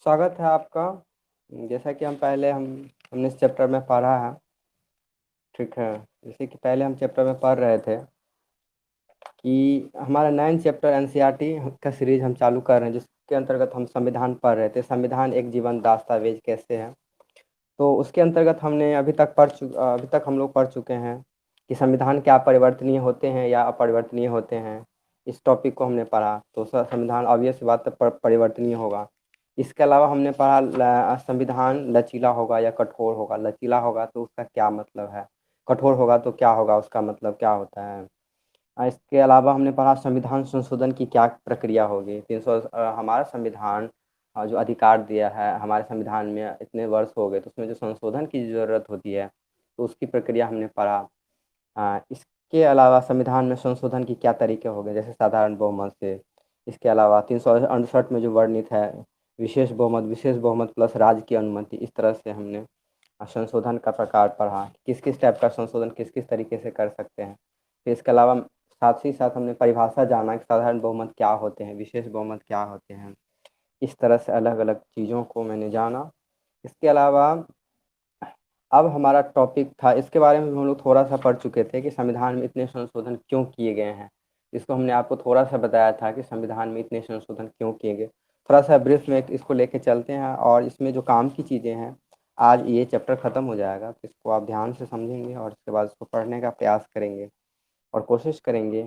स्वागत है आपका। जैसा कि हमने इस चैप्टर में पढ़ा है। ठीक है। जैसे कि पहले हम चैप्टर में पढ़ रहे थे कि हमारा 9 चैप्टर एनसीईआरटी का सीरीज हम चालू कर रहे हैं, जिसके अंतर्गत हम संविधान पढ़ रहे थे। संविधान एक जीवन दस्तावेज कैसे है। तो उसके अंतर्गत अभी तक हम लोग पढ़ चुके हैं कि संविधान क्या परिवर्तनीय होते हैं या अपरिवर्तनीय होते हैं। इस टॉपिक को हमने पढ़ा तो संविधान ऑब्वियस सी बात है परिवर्तनीय होगा। इसके अलावा हमने पढ़ा संविधान लचीला होगा या कठोर होगा। लचीला होगा तो उसका क्या मतलब है, कठोर होगा तो क्या होगा, उसका मतलब क्या होता है। इसके अलावा हमने पढ़ा संविधान संशोधन की क्या प्रक्रिया होगी। 300 हमारा संविधान जो अधिकार दिया है, हमारे संविधान में इतने वर्ष हो गए तो उसमें जो संशोधन की ज़रूरत होती है तो उसकी प्रक्रिया हमने पढ़ा। इसके अलावा संविधान में संशोधन की क्या तरीके हो गए, जैसे साधारण बहुमत से। इसके अलावा 368 में जो वर्णित है विशेष बहुमत प्लस राज्य की अनुमति, इस तरह से हमने संशोधन का प्रकार पढ़ा। किस किस टाइप का संशोधन किस किस तरीके से कर सकते हैं। फिर इसके अलावा साथ ही साथ हमने परिभाषा जाना कि साधारण बहुमत क्या होते हैं, विशेष बहुमत क्या होते हैं। इस तरह से अलग अलग चीज़ों को मैंने जाना। इसके अलावा अब हमारा टॉपिक था, इसके बारे में हम लोग थोड़ा सा पढ़ चुके थे कि संविधान में इतने संशोधन क्यों किए गए हैं। इसको हमने आपको थोड़ा सा बताया था कि संविधान में इतने संशोधन क्यों किए गए। थोड़ा सा ब्रीफ में इसको लेके चलते हैं और इसमें जो काम की चीज़ें हैं, आज ये चैप्टर ख़त्म हो जाएगा तो इसको आप ध्यान से समझेंगे और इसके बाद इसको पढ़ने का प्रयास करेंगे और कोशिश करेंगे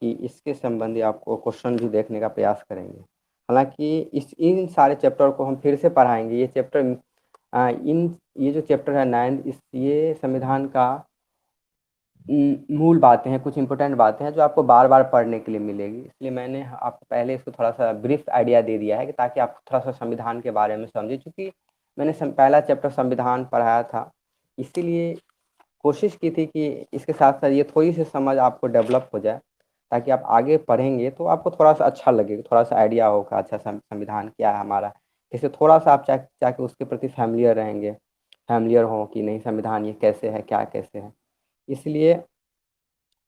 कि इसके संबंधी आपको क्वेश्चन भी देखने का प्रयास करेंगे। हालांकि इन सारे चैप्टर को हम फिर से पढ़ाएंगे। ये चैप्टर ये जो चैप्टर है 9, ये संविधान का मूल बातें हैं, कुछ इंपॉर्टेंट बातें हैं जो आपको बार बार पढ़ने के लिए मिलेगी। इसलिए मैंने आपको पहले इसको थोड़ा सा ब्रीफ आइडिया दे दिया है कि ताकि आप थोड़ा सा संविधान के बारे में समझें। चूँकि मैंने पहला चैप्टर संविधान पढ़ाया था, इसीलिए कोशिश की थी कि इसके साथ साथ ये थोड़ी सी समझ आपको डेवलप हो जाए, ताकि आप आगे पढ़ेंगे तो आपको थोड़ा सा अच्छा लगेगा, थोड़ा सा आइडिया होगा अच्छा संविधान क्या है हमारा। इससे थोड़ा सा आप जाके उसके प्रति फैमिलियर रहेंगे, फैमिलियर हो कि नहीं संविधान ये कैसे है, क्या कैसे है। इसलिए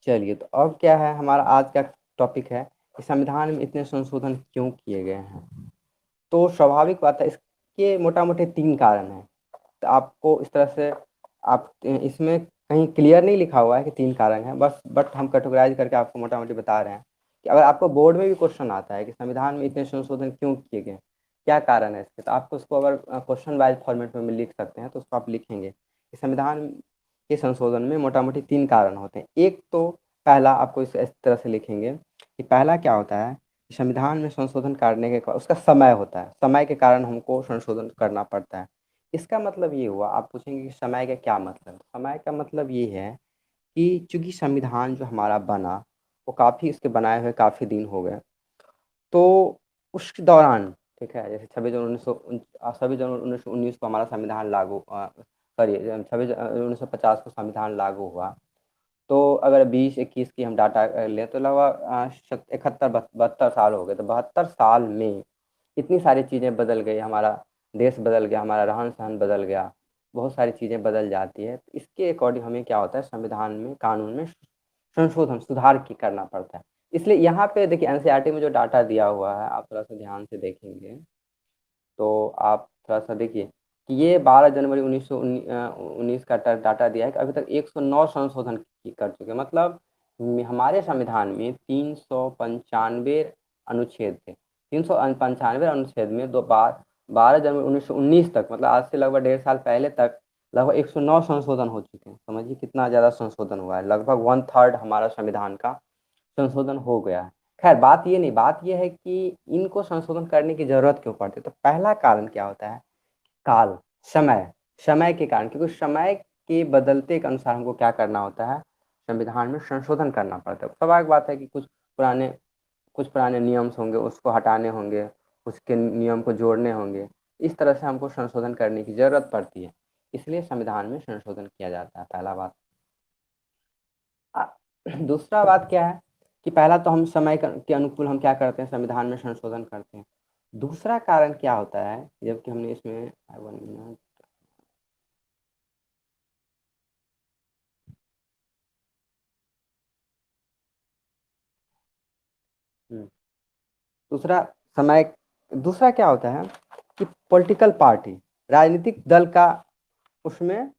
चलिए, तो अब क्या है हमारा आज का टॉपिक है कि संविधान में इतने संशोधन क्यों किए गए हैं। तो स्वाभाविक बात है, इसके मोटा मोटे 3 कारण हैं। तो आपको इस तरह से आप इसमें कहीं क्लियर नहीं लिखा हुआ है कि 3 कारण हैं, बस बट हम कैटेगराइज़ करके आपको मोटा-मोटी बता रहे हैं कि अगर आपको बोर्ड में भी क्वेश्चन आता है कि संविधान में इतने संशोधन क्यों किए गए, क्या कारण है इसके, तो आपको उसको अगर क्वेश्चन वाइज़ फॉर्मेट में लिख सकते हैं तो उसको आप लिखेंगे कि संविधान के संशोधन में मोटा-मोटी 3 कारण होते हैं। एक तो पहला आपको इस तरह से लिखेंगे कि पहला क्या होता है, संविधान में संशोधन करने के उसका समय होता है, समय के कारण हमको संशोधन करना पड़ता है। इसका मतलब ये हुआ, आप पूछेंगे कि समय का क्या मतलब है? समय का मतलब ये है कि चूँकि संविधान जो हमारा बना, वो काफ़ी इसके बनाए हुए काफ़ी दिन हो गए। तो उस दौरान, ठीक है, जैसे 26 जनवरी 1919 को हमारा संविधान सॉरी 1950 को संविधान लागू हुआ। तो अगर 20-21 की हम डाटा लें तो लगभग 71-72 साल हो गए। तो 72 साल में इतनी सारी चीज़ें बदल गई, हमारा देश बदल गया, हमारा रहन-सहन बदल गया, बहुत सारी चीज़ें बदल जाती है। तो इसके अकॉर्डिंग हमें क्या होता है, संविधान में, कानून में संशोधन, सुधार की करना पड़ता है। इसलिए यहाँ पे देखिए एनसीईआरटी में जो डाटा दिया हुआ है, आप थोड़ा-सा ध्यान से देखेंगे, तो आप थोड़ा-सा देखिए कि ये 12 जनवरी 19 का डाटा दिया है कि अभी तक 109 संशोधन कर चुके हैं। मतलब हमारे संविधान में 395 अनुच्छेद थे। 395 अनुच्छेद में 12 जनवरी 1919 तक, मतलब आज से लगभग 1.5 साल पहले तक लगभग 109 संशोधन हो चुके हैं। समझिए कितना ज़्यादा संशोधन हुआ है, लगभग 1/3 हमारा संविधान का संशोधन हो गया है। खैर बात ये नहीं, बात ये है कि इनको संशोधन करने की ज़रूरत क्यों पड़ती है? तो पहला कारण क्या होता है? काल, समय, समय के कारण, क्योंकि समय के बदलते के अनुसार हमको क्या करना होता है, संविधान में संशोधन करना पड़ता है। स्वाभाविक बात है कि कुछ पुराने नियम्स होंगे, उसको हटाने होंगे, उसके नियम को जोड़ने होंगे। इस तरह से हमको संशोधन करने की ज़रूरत पड़ती है। इसलिए संविधान में संशोधन किया जाता है, पहला बात। अ, दूसरा बात क्या है कि पहला तो हम समय के अनुकूल हम क्या करते हैं, संविधान में संशोधन करते हैं। दूसरा कारण क्या होता है, जबकि हमने इसमें 1 मिनट, दूसरा समय, दूसरा क्या होता है कि पॉलिटिकल पार्टी, राजनीतिक दल का, उसमें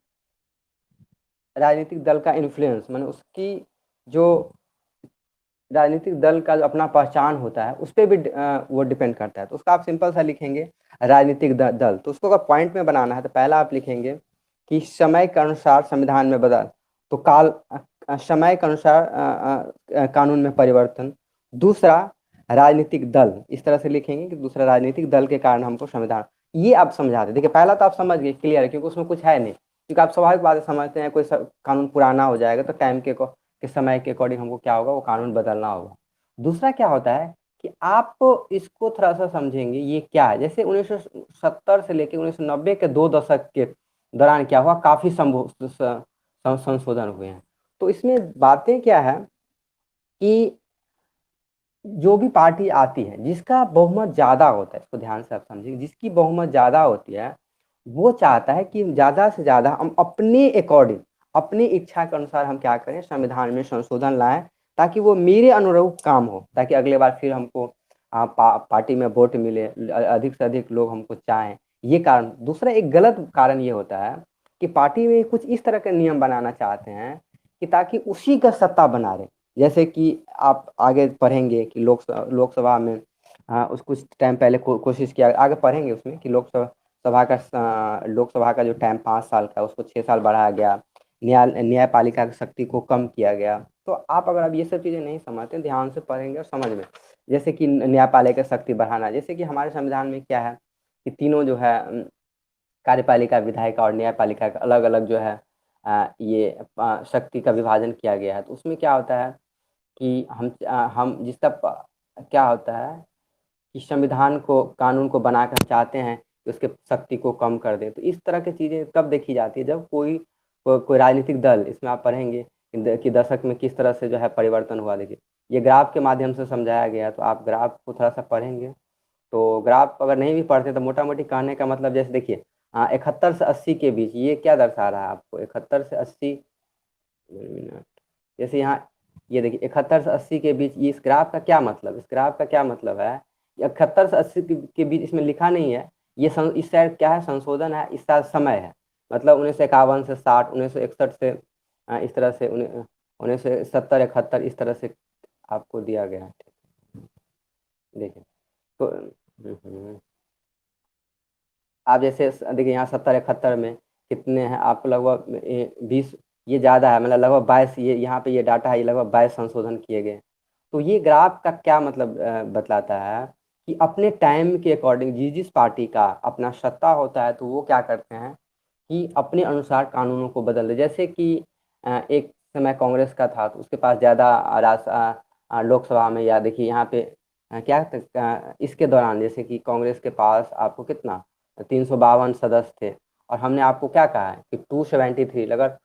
राजनीतिक दल का इन्फ्लुएंस, माने उसकी जो राजनीतिक दल का जो अपना पहचान होता है उस पे भी वो डिपेंड करता है। तो उसका आप सिंपल सा लिखेंगे राजनीतिक दल। तो उसको अगर पॉइंट में बनाना है तो पहला आप लिखेंगे कि समय के अनुसार संविधान में बदल, तो समय के अनुसार कानून में परिवर्तन। दूसरा राजनीतिक दल, इस तरह से लिखेंगे कि दूसरा राजनीतिक दल के कारण हमको संविधान, ये आप समझाते। देखिए पहला तो आप समझ गए, क्लियर है, क्योंकि उसमें कुछ है नहीं, क्योंकि आप स्वाभाविक बात समझते हैं कोई कानून पुराना हो जाएगा तो टाइम के समय के अकॉर्डिंग हमको क्या होगा, वो कानून बदलना होगा। दूसरा क्या होता है कि आप इसको थोड़ा सा समझेंगे ये क्या है। जैसे 1970 से लेकर 1990 के 2 दशक के दौरान क्या हुआ, काफी संशोधन हुए हैं। तो इसमें बातें क्या है कि जो भी पार्टी आती है जिसका बहुमत ज्यादा होता है, इसको ध्यान से आप समझिए, जिसकी बहुमत ज्यादा होती है वो चाहता है कि ज्यादा से ज्यादा हम अपने अकॉर्डिंग, अपनी इच्छा के अनुसार हम क्या करें, संविधान में संशोधन लाएं, ताकि वो मेरे अनुरूप काम हो, ताकि अगले बार फिर हमको पार्टी में वोट मिले, अधिक से अधिक लोग हमको चाहें। ये कारण। दूसरा एक गलत कारण ये होता है कि पार्टी में कुछ इस तरह के नियम बनाना चाहते हैं कि ताकि उसी का सत्ता बना रहे। जैसे कि आप आगे पढ़ेंगे कि लोकसभा में उस कुछ टाइम पहले कोशिश किया, आगे पढ़ेंगे उसमें कि लोकसभा का जो टाइम 5 साल का, उसको 6 साल बढ़ाया गया। न्यायपालिका की शक्ति को कम किया गया। तो आप अगर अब ये सब चीज़ें नहीं समझते, ध्यान से पढ़ेंगे और समझ में, जैसे कि न्यायपालिका शक्ति बढ़ाना, जैसे कि हमारे संविधान में क्या है कि तीनों जो है कार्यपालिका, विधायिका और न्यायपालिका का अलग अलग जो है ये शक्ति का विभाजन किया गया है। तो उसमें क्या होता है कि हम जिसका क्या होता है कि संविधान को, कानून को बनाकर चाहते हैं कि उसके शक्ति को कम कर दें। तो इस तरह की चीज़ें कब देखी जाती है, जब कोई राजनीतिक दल, इसमें आप पढ़ेंगे कि दशक में किस तरह से जो है परिवर्तन हुआ। देखिए ये ग्राफ के माध्यम से समझाया गया है, तो आप ग्राफ को थोड़ा सा पढ़ेंगे। तो ग्राफ अगर नहीं भी पढ़ते तो मोटा मोटी कहने का मतलब, जैसे देखिए 71 से 80 के बीच ये क्या दर्शा रहा है आपको, 71 से 80 मिनट, जैसे यहाँ ये देखिए 71 से 80 के बीच, ये इस ग्राफ का क्या मतलब, इस ग्राफ का क्या मतलब है, 71 से 80 के बीच, इसमें लिखा नहीं है ये इस साइड क्या है, संशोधन है, इस साइड समय है। मतलब 1951 से 60, 1961 से इस तरह से 1970, 71 इस तरह से आपको दिया गया है। देखिए तो आप जैसे देखिए यहाँ 70, 71 में कितने हैं आपको, लगभग 20, ये ज़्यादा है, मतलब लगभग 22, ये यहाँ पे ये डाटा है, ये लगभग 22 संशोधन किए गए। तो ये ग्राफ का क्या मतलब बतलाता है कि अपने टाइम के अकॉर्डिंग जिस जिस पार्टी का अपना सत्ता होता है तो वो क्या करते हैं कि अपने अनुसार कानूनों को बदल दे। जैसे कि एक समय कांग्रेस का था तो उसके पास ज़्यादा लोकसभा में, या देखिए यहाँ पे इसके दौरान जैसे कि कांग्रेस के पास आपको कितना 352 सदस्य थे, और हमने आपको क्या कहा है कि 273, अगर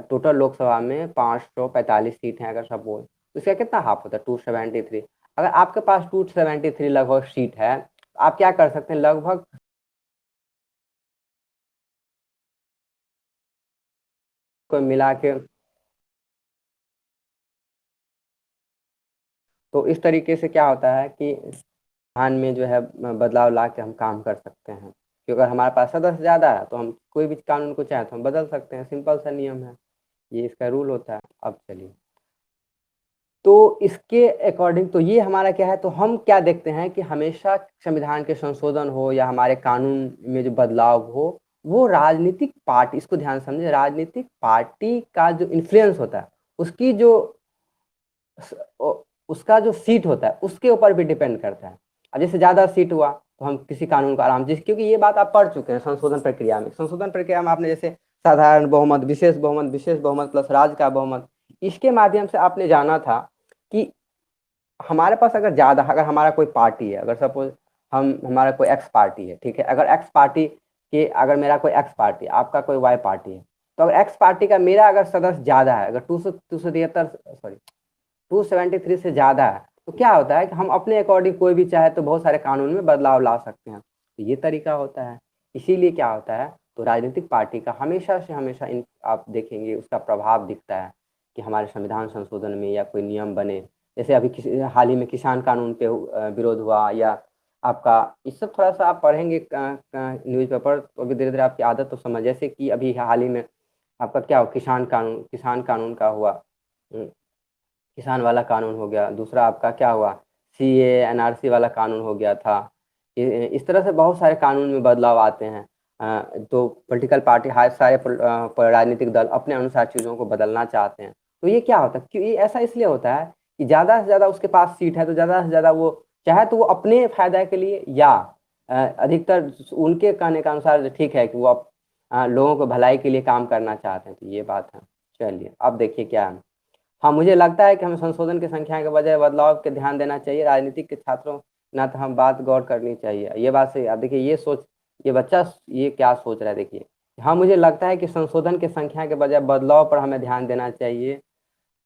टोटल लोकसभा में 545 सीट हैं अगर सपोज, तो इसका कितना हाफ होता है 273। अगर आपके पास 273 लगभग सीट है तो आप क्या कर सकते हैं, लगभग को मिला के, तो इस तरीके से क्या होता है कि संविधान में जो है बदलाव ला के हम काम कर सकते हैं। क्योंकि अगर हमारे पास सदस्य ज़्यादा है तो हम कोई भी कानून को चाहे तो हम बदल सकते हैं, सिंपल सा नियम है, ये इसका रूल होता है। अब चलिए, तो इसके अकॉर्डिंग तो ये हमारा क्या है, तो हम क्या देखते हैं कि हमेशा संविधान के संशोधन हो या हमारे कानून में जो बदलाव हो, वो राजनीतिक पार्टी, इसको ध्यान से समझे, राजनीतिक पार्टी का जो इन्फ्लुएंस होता है, उसकी जो उसका जो सीट होता है उसके ऊपर भी डिपेंड करता है। अब जैसे ज्यादा सीट हुआ तो हम किसी कानून को आराम, जिस क्योंकि ये बात आप पढ़ चुके हैं संशोधन प्रक्रिया में। संशोधन प्रक्रिया में आपने जैसे साधारण बहुमत, विशेष बहुमत प्लस राज्य का बहुमत, इसके माध्यम से आपने जाना था कि हमारे पास अगर ज्यादा, अगर हमारा कोई पार्टी है, अगर सपोज हमारा कोई एक्स पार्टी है, ठीक है, अगर एक्स पार्टी के, अगर मेरा कोई एक्स पार्टी, आपका कोई वाई पार्टी है, तो अगर एक्स पार्टी का मेरा अगर सदस्य ज्यादा है, अगर 273, सॉरी 273 से ज्यादा है, तो क्या होता है कि हम अपने अकॉर्डिंग कोई भी चाहे तो बहुत सारे कानून में बदलाव ला सकते हैं। तो ये तरीका होता है। इसीलिए क्या होता है, तो राजनीतिक पार्टी का हमेशा से हमेशा इन आप देखेंगे उसका प्रभाव दिखता है कि हमारे संविधान संशोधन में या कोई नियम बने। जैसे अभी हाल ही में किसान कानून पे विरोध हुआ, या आपका इस सब थोड़ा-सा आप पढ़ेंगे न्यूज़पेपर तो अभी धीरे-धीरे आपकी आदत तो समझ जैसे कि अभी हाल ही में आपका क्या हो किसान कानून का हुआ। किसान वाला कानून हो गया, दूसरा आपका क्या हुआ सीए, एनआरसी वाला कानून हो गया था। इस तरह से बहुत सारे कानून में बदलाव आते हैं। तो पॉलिटिकल पार्टी सारे राजनीतिक दल अपने अनुसार चीज़ों को बदलना चाहते हैं। तो ये क्या होता है कि ये ऐसा इसलिए होता है कि ज़्यादा से ज़्यादा उसके पास सीट है तो ज़्यादा से ज़्यादा वो चाहे तो वो अपने फ़ायदा के लिए या अधिकतर उनके कहने के अनुसार ठीक है कि वो लोगों को भलाई के लिए काम करना चाहते हैं, तो ये बात है। चलिए, अब देखिए क्या है। हाँ, मुझे लगता है कि हमें संशोधन की संख्या के बजाय बदलाव पे ध्यान देना चाहिए। राजनीतिक के छात्रों ना तो हम बात गौर करनी चाहिए। ये बात सही है। अब देखिए ये बच्चा ये क्या सोच रहा है देखिए। हाँ, मुझे लगता है कि संशोधन की संख्या के बजाय बदलाव पर हमें ध्यान देना चाहिए।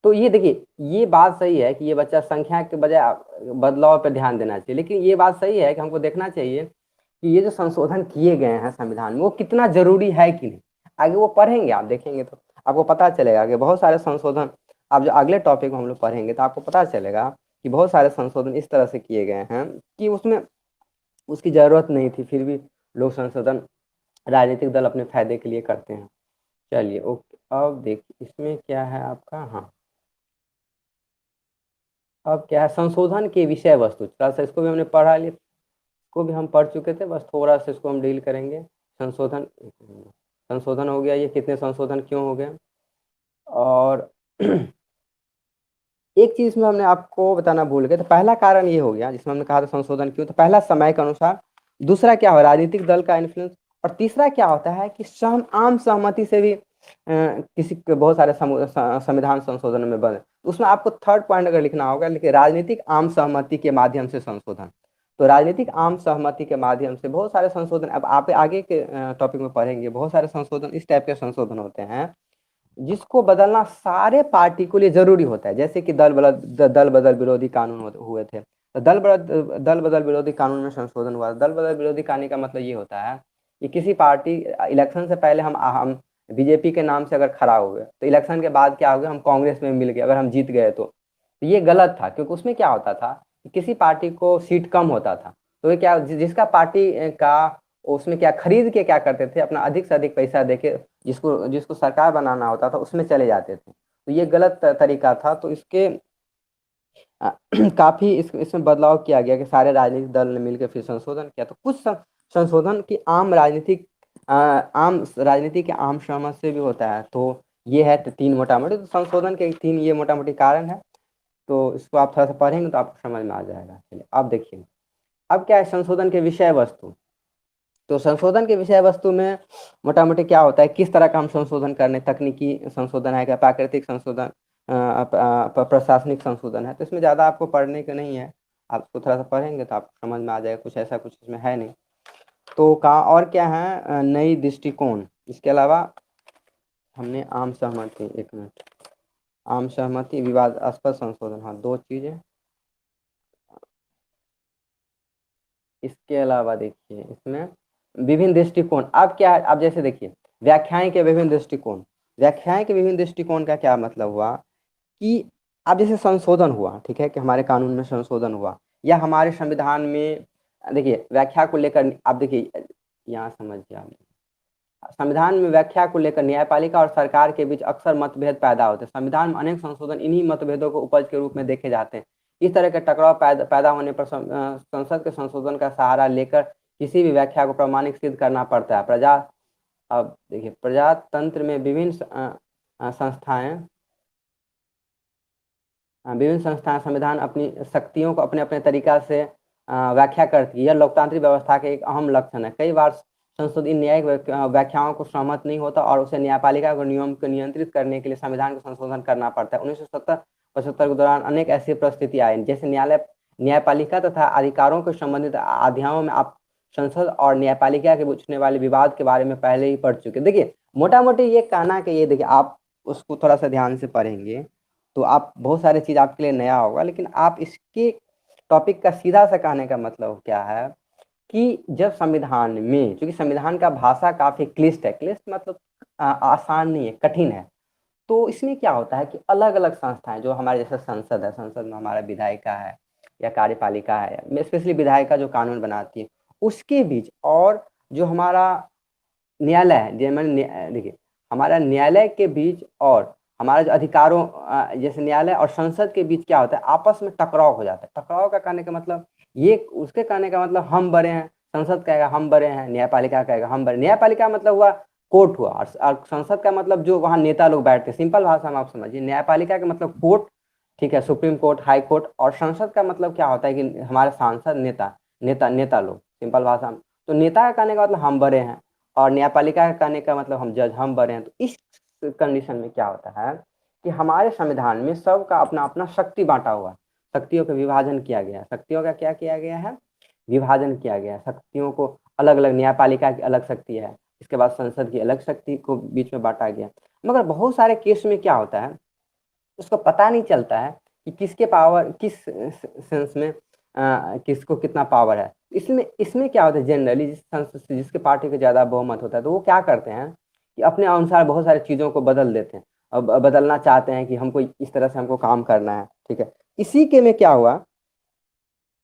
तो ये देखिए, ये बात सही है कि ये बच्चा संख्या के बजाय बदलाव पे ध्यान देना चाहिए। लेकिन ये बात सही है कि हमको देखना चाहिए कि ये जो संशोधन किए गए हैं संविधान में, वो कितना ज़रूरी है कि नहीं। आगे वो पढ़ेंगे, आप देखेंगे तो आपको पता चलेगा कि बहुत सारे संशोधन आप जो अगले टॉपिक में हम लोग पढ़ेंगे तो आपको पता चलेगा कि बहुत सारे संशोधन इस तरह से किए गए हैं कि उसमें उसकी ज़रूरत नहीं थी, फिर भी लोग संशोधन राजनीतिक दल अपने फायदे के लिए करते हैं। चलिए ओके, अब देखिए इसमें क्या है आपका। हाँ, अब क्या है संशोधन के विषय वस्तु, थोड़ा सा इसको भी हमने पढ़ा लिया, इसको भी हम पढ़ चुके थे, बस थोड़ा सा इसको हम डील करेंगे। संशोधन संशोधन हो गया, ये कितने संशोधन क्यों हो गए और एक चीज़ में हमने आपको बताना भूल गए, तो पहला कारण ये हो गया जिसमें हमने कहा था संशोधन क्यों, तो पहला समय के अनुसार, दूसरा क्या हो राजनीतिक दल का इन्फ्लुएंस, और तीसरा क्या होता है कि आम सहमति से भी किसी के बहुत सारे संविधान संशोधन में बने। उसमें आपको थर्ड पॉइंट अगर लिखना होगा, लिखिए राजनीतिक आम सहमति के माध्यम से संशोधन। तो राजनीतिक आम सहमति के माध्यम से बहुत सारे संशोधन, अब आप आगे के टॉपिक में पढ़ेंगे, बहुत सारे संशोधन इस टाइप के संशोधन होते हैं जिसको बदलना सारे पार्टी के लिए जरूरी होता है। जैसे कि दल बदल विरोधी कानून हुए थे, तो दल बदल विरोधी कानून में संशोधन हुआ। दल बदल विरोधी कानून का मतलब ये होता है कि किसी पार्टी इलेक्शन से पहले हम बीजेपी के नाम से अगर खड़ा हुए तो इलेक्शन के बाद क्या हो गया हम कांग्रेस में मिल गए, अगर हम जीत गए तो ये गलत था, क्योंकि उसमें क्या होता था कि किसी पार्टी को सीट कम होता था तो ये क्या जिसका पार्टी का उसमें क्या खरीद के क्या करते थे अपना अधिक से अधिक पैसा देके जिसको जिसको सरकार बनाना होता था उसमें चले जाते थे। तो ये गलत तरीका था, तो इसके काफ़ी इसमें बदलाव किया गया कि सारे राजनीतिक दल ने मिलकर फिर संशोधन किया। तो कुछ संशोधन की आम राजनीति के आम सहमत से भी होता है। तो ये है तो 3 मोटा-मोटी, तो संशोधन के 3 ये मोटा-मोटी कारण है। तो इसको आप थोड़ा-सा पढ़ेंगे तो आपको समझ में आ जाएगा। चलिए अब देखिए, अब क्या है संशोधन के विषय वस्तु। तो संशोधन के विषय वस्तु में मोटा-मोटी क्या होता है, किस तरह का हम संशोधन करने, तकनीकी संशोधन है क्या, प्राकृतिक संशोधन, प्रशासनिक संशोधन है। तो इसमें ज़्यादा आपको पढ़ने का नहीं है, आप इसको थोड़ा-सा पढ़ेंगे तो आपको समझ में आ जाएगा, कुछ ऐसा कुछ इसमें है नहीं। तो कहाँ और क्या है नई दृष्टिकोण, इसके अलावा हमने आम सहमति, 1 मिनट, आम सहमति, विवादास्पद संशोधन, हाँ 2 चीज़ें। इसके अलावा देखिए इसमें विभिन्न दृष्टिकोण, अब क्या है, अब जैसे देखिए व्याख्याएं के विभिन्न दृष्टिकोण, व्याख्याएं के विभिन्न दृष्टिकोण का क्या मतलब हुआ कि अब जैसे संशोधन हुआ, ठीक है, कि हमारे कानून में संशोधन हुआ या हमारे संविधान में, देखिए व्याख्या को लेकर आप देखिए यहाँ समझिए आप, संविधान में व्याख्या को लेकर न्यायपालिका और सरकार के बीच अक्सर मतभेद पैदा होते हैं। संविधान में अनेक संशोधन इन्हीं मतभेदों को उपज के रूप में देखे जाते हैं। इस तरह के टकराव पैदा होने पर संसद के संशोधन का सहारा लेकर किसी भी व्याख्या को प्रमाणिक सिद्ध करना पड़ता है। अब देखिए प्रजातंत्र में विभिन्न संस्थाएं संविधान अपनी शक्तियों को अपने अपने तरीका से व्याख्या करती है। यह लोकतांत्रिक व्यवस्था के एक अहम लक्षण है। कई बार संसद इन न्यायिक व्याख्याओं को सहमत नहीं होता और उसे न्यायपालिका को नियम को नियंत्रित करने के लिए संविधान का संशोधन करना पड़ता है। 1970-75 के दौरान अनेक ऐसी परिस्थिति आई जैसे न्यायपालिका तथा अधिकारों के संबंधित अध्यायों में आप संसद और न्यायपालिका के बीच होने वाले विवाद के बारे में पहले ही पढ़ चुके। देखिए मोटा मोटी ये कहना कि ये देखिए आप उसको थोड़ा सा ध्यान से पढ़ेंगे तो आप बहुत सारी चीज़ आपके लिए नया होगा, लेकिन आप इसके टॉपिक का सीधा सा कहने का मतलब क्या है कि जब संविधान में, क्योंकि संविधान का भाषा काफ़ी क्लिष्ट है, क्लिष्ट मतलब आसान नहीं है, कठिन है। तो इसमें क्या होता है कि अलग-अलग संस्थाएँ जो हमारे जैसे संसद है, संसद में हमारा विधायिका है, या कार्यपालिका है, स्पेशली विधायिका जो कानून बनाती है, उसके बीच और जो हमारा न्यायालय है, देखिए हमारा न्यायालय के बीच और हमारा जो अधिकारों जैसे न्यायालय और संसद के बीच क्या होता है, आपस में टकराव हो जाता है। टकराव का कहने का मतलब ये, उसके कहने का मतलब हम बड़े हैं, संसद कहेगा हम बड़े हैं, न्यायपालिका कहेगा हम बड़े। न्यायपालिका मतलब हुआ कोर्ट हुआ, और संसद का मतलब जो वहाँ नेता लोग बैठते हैं। सिंपल भाषा में आप समझिए, न्यायपालिका का मतलब कोर्ट, ठीक है, सुप्रीम कोर्ट, हाई कोर्ट, और संसद का मतलब क्या होता है कि हमारे सांसद, नेता लोग, सिंपल भाषा में। तो नेता का कहने का मतलब हम बड़े हैं, और न्यायपालिका का कहने का मतलब हम जज, हम बड़े हैं। तो इस कंडीशन में क्या होता है कि हमारे संविधान में सबका अपना अपना शक्ति बांटा हुआ है, शक्तियों का विभाजन किया गया है। शक्तियों का क्या किया गया है, विभाजन किया गया है। शक्तियों को अलग अलग, न्यायपालिका की अलग शक्ति है, इसके बाद संसद की अलग शक्ति को बीच में बांटा गया। मगर बहुत सारे केस में क्या होता है, उसको पता नहीं चलता है कि किसके पावर, किस सेंस में किसको कितना पावर है। इसमें इसमें क्या होता है, जनरली जिसके पार्टी का ज़्यादा बहुमत होता है, तो वो क्या करते हैं कि अपने अनुसार बहुत सारी चीज़ों को बदल देते हैं। अब बदलना चाहते हैं कि हमको इस तरह से हमको काम करना है, ठीक है। इसी के में क्या हुआ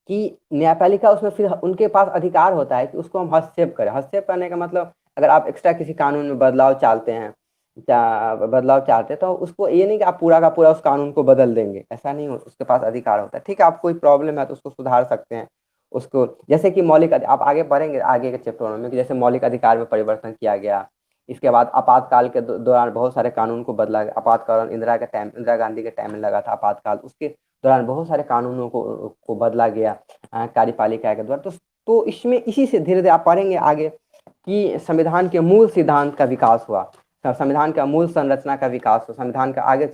कि न्यायपालिका, उसमें फिर उनके पास अधिकार होता है कि उसको हम हस्तक्षेप करें। हस्तक्षेप करने का मतलब, अगर आप एक्स्ट्रा किसी कानून में बदलाव चाहते हैं, बदलाव चाहते हैं, तो उसको ये नहीं कि आप पूरा का पूरा उस कानून को बदल देंगे, ऐसा नहीं हो, उसके पास अधिकार होता है। ठीक है, आप कोई प्रॉब्लम है तो उसको सुधार सकते हैं। उसको जैसे कि मौलिक आप आगे पढ़ेंगे आगे के चैप्टरों में कि जैसे मौलिक अधिकार में परिवर्तन किया गया। इसके बाद आपातकाल के दौरान बहुत सारे कानून को बदला गया। आपातकाल इंदिरा गांधी के टाइम में लगा था आपातकाल, उसके दौरान बहुत सारे कानूनों को बदला गया कार्यपालिका के द्वारा। तो इसमें इसी से धीरे धीरे आप पढ़ेंगे आगे कि संविधान के मूल सिद्धांत का विकास हुआ, संविधान का मूल संरचना का विकास हुआ। संविधान का आगे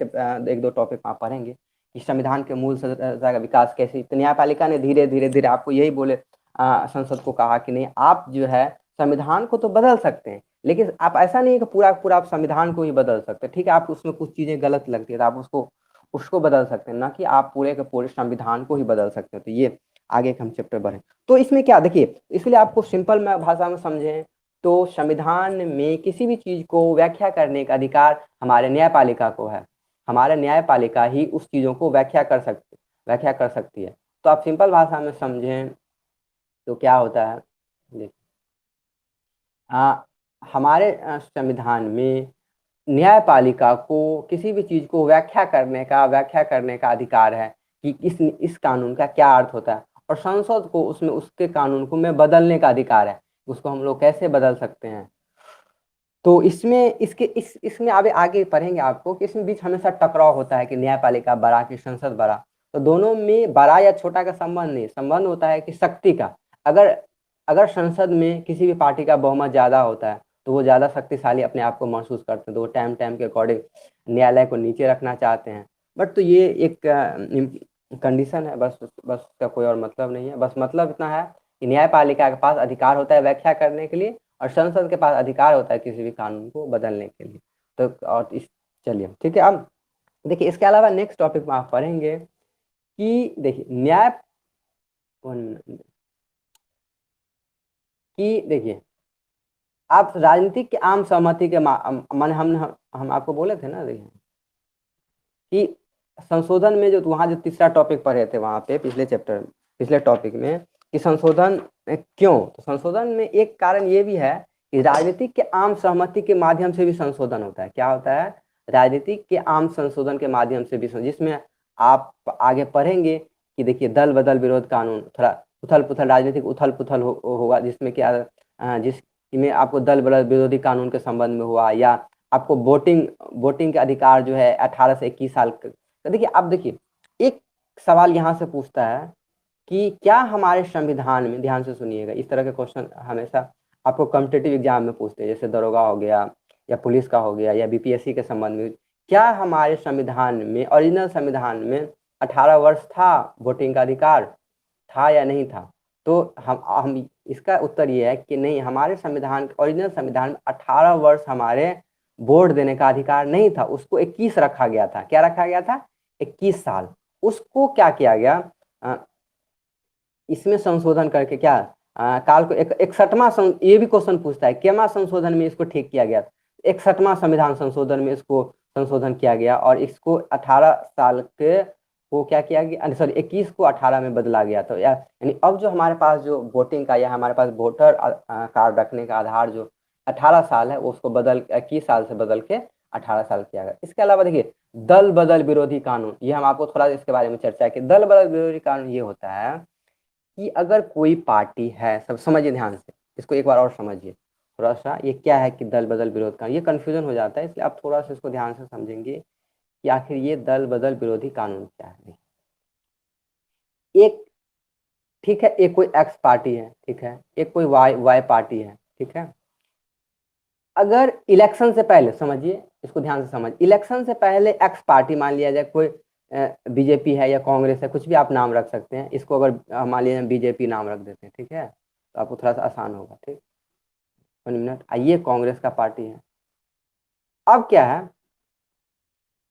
एक दो टॉपिक आप पढ़ेंगे कि संविधान के मूल संरचना का विकास कैसे। तो न्यायपालिका ने धीरे धीरे धीरे आपको यही बोले, संसद को कहा कि नहीं, आप जो है संविधान को तो बदल सकते हैं, लेकिन आप ऐसा नहीं है कि पूरा पूरा आप संविधान को ही बदल सकते हैं। ठीक है, आप उसमें कुछ चीजें गलत लगती है तो आप उसको बदल सकते हैं, ना कि आप पूरे के पूरे संविधान को ही बदल सकते हैं। तो ये आगे हम चैप्टर बढ़े तो इसमें क्या देखिए, इसलिए आपको सिंपल में भाषा में समझें तो संविधान में किसी भी चीज को व्याख्या करने का अधिकार हमारे न्यायपालिका को है। हमारे न्यायपालिका ही उस चीजों को व्याख्या कर सकती है। तो आप सिंपल भाषा में समझें तो क्या होता है, देखिए हमारे संविधान में न्यायपालिका को किसी भी चीज को व्याख्या करने का अधिकार है कि इस कानून का क्या अर्थ होता है, और संसद को उसमें उसके कानून को में बदलने का अधिकार है, उसको हम लोग कैसे बदल सकते हैं। तो इसमें इसमें आगे पढ़ेंगे आपको कि इसमें बीच हमेशा टकराव होता है कि न्यायपालिका बड़ा कि संसद बड़ा। तो दोनों में बड़ा या छोटा का संबंध नहीं, संबंध होता है कि शक्ति का। अगर अगर संसद में किसी भी पार्टी का बहुमत ज्यादा होता है तो वो ज्यादा शक्तिशाली अपने आप को महसूस करते हैं, तो वो टाइम टाइम के अकॉर्डिंग न्यायालय को नीचे रखना चाहते हैं। बट तो ये एक कंडीशन है, बस उसका कोई और मतलब नहीं है। बस मतलब इतना है कि न्यायपालिका के पास अधिकार होता है व्याख्या करने के लिए, और संसद के पास अधिकार होता है किसी भी कानून को बदलने के लिए। तो और इस चलिए ठीक है। अब देखिए इसके अलावा नेक्स्ट टॉपिक में आप पढ़ेंगे कि देखिए देखिए आप राजनीतिक के आम सहमति के मन हम आपको बोले थे ना, देखिए कि संशोधन में जो वहाँ जो तीसरा टॉपिक पढ़े थे वहाँ पे पिछले टॉपिक में कि संशोधन क्यों, तो संशोधन में एक कारण ये भी है कि राजनीतिक के आम सहमति के माध्यम से भी संशोधन होता है। क्या होता है, राजनीतिक के आम संशोधन के माध्यम से भी, जिसमें आप आगे पढ़ेंगे कि देखिए दल बदल विरोध कानून, थोड़ा उथल पुथल, राजनीतिक उथल पुथल होगा, जिसमें क्या जिसमें आपको दल बदल विरोधी कानून के संबंध में हुआ, या आपको वोटिंग के अधिकार जो है 18 से 21 साल। तो देखिए अब देखिए एक सवाल यहाँ से पूछता है कि क्या हमारे संविधान में, ध्यान से सुनिएगा, इस तरह के क्वेश्चन हमेशा आपको कॉम्पिटिटिव एग्जाम में पूछते हैं, जैसे दरोगा हो गया या पुलिस का हो गया या बीपीएससी के संबंध में, क्या हमारे संविधान में, ओरिजिनल संविधान में 18 वर्ष था वोटिंग का अधिकार, था या नहीं था। तो हम इसका उत्तर ये है कि नहीं, हमारे संविधान, ओरिजिनल संविधान में 18 वर्ष हमारे वोट देने का अधिकार नहीं था, उसको 21 रखा गया था। क्या रखा गया था, 21 साल। उसको क्या किया गया, इसमें संशोधन करके क्या काल को 61वां ये भी क्वेश्चन पूछता है केमा संशोधन में इसको ठीक किया गया। 61वां संविधान संशोधन में इसको संशोधन किया गया और इसको 18 साल के वो क्या किया गया, सॉरी 21 को 18 में बदला गया। तो यानी अब जो हमारे पास जो वोटिंग का या हमारे पास वोटर कार्ड रखने का आधार जो 18 साल है, उसको बदल 21 साल से बदल के 18 साल किया गया। इसके अलावा देखिए दल बदल विरोधी कानून, ये हम आपको थोड़ा इसके बारे में चर्चा की। दल बदल विरोधी कानून ये होता है कि अगर कोई पार्टी है, सब समझिए ध्यान से, इसको एक बार और समझिए थोड़ा सा, ये क्या है कि दल बदल विरोध कानून, ये कंफ्यूजन हो जाता है, इसलिए आप थोड़ा सा इसको ध्यान से समझेंगे कि आखिर ये दल बदल विरोधी कानून क्या है। एक, ठीक है, एक कोई एक्स पार्टी है, ठीक है, एक कोई वाई पार्टी है, ठीक है। अगर इलेक्शन से पहले, समझिए इसको ध्यान से समझ, इलेक्शन से पहले एक्स पार्टी मान लिया जाए, कोई बीजेपी है या कांग्रेस है, कुछ भी आप नाम रख सकते हैं इसको, अगर मान लिया बीजेपी नाम रख देते हैं, ठीक है, तो आपको थोड़ा सा आसान होगा। ठीक, 1 मिनट, आइए कांग्रेस का पार्टी है। अब क्या है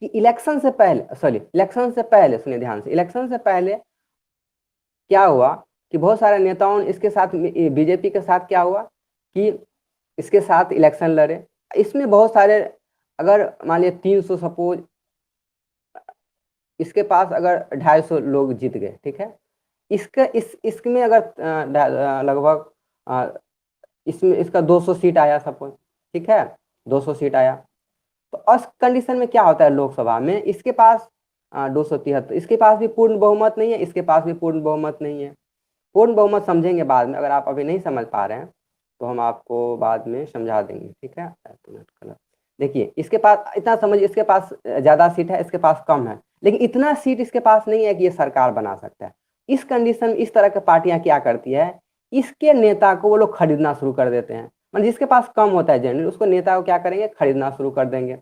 कि इलेक्शन से पहले, सॉरी इलेक्शन से पहले, सुनिए ध्यान से, इलेक्शन से पहले क्या हुआ कि बहुत सारे नेताओं ने इसके साथ, बीजेपी के साथ क्या हुआ कि इसके साथ इलेक्शन लड़े। इसमें बहुत सारे, अगर मान लिया 300 सपोज, इसके पास अगर 250 लोग जीत गए, ठीक है, इसके इसमें अगर लगभग इसमें इसका 200 सीट आया सपोज, ठीक है, 200 सीट आया, तो उस कंडीशन में क्या होता है, लोकसभा में इसके पास 273, इसके पास भी पूर्ण बहुमत नहीं है, इसके पास भी पूर्ण बहुमत नहीं है। पूर्ण बहुमत समझेंगे बाद में, अगर आप अभी नहीं समझ पा रहे हैं तो हम आपको बाद में समझा देंगे, ठीक है। देखिए इसके पास इतना समझिए, इसके पास ज्यादा सीट है, इसके पास कम है, लेकिन इतना सीट इसके पास नहीं है कि ये सरकार बना सकता है। इस कंडीशन में इस तरह की पार्टियां क्या करती है, इसके नेता को वो लोग खरीदना शुरू कर देते हैं। मतलब जिसके पास कम होता है जनरल, उसको नेता को क्या करेंगे, खरीदना शुरू कर देंगे।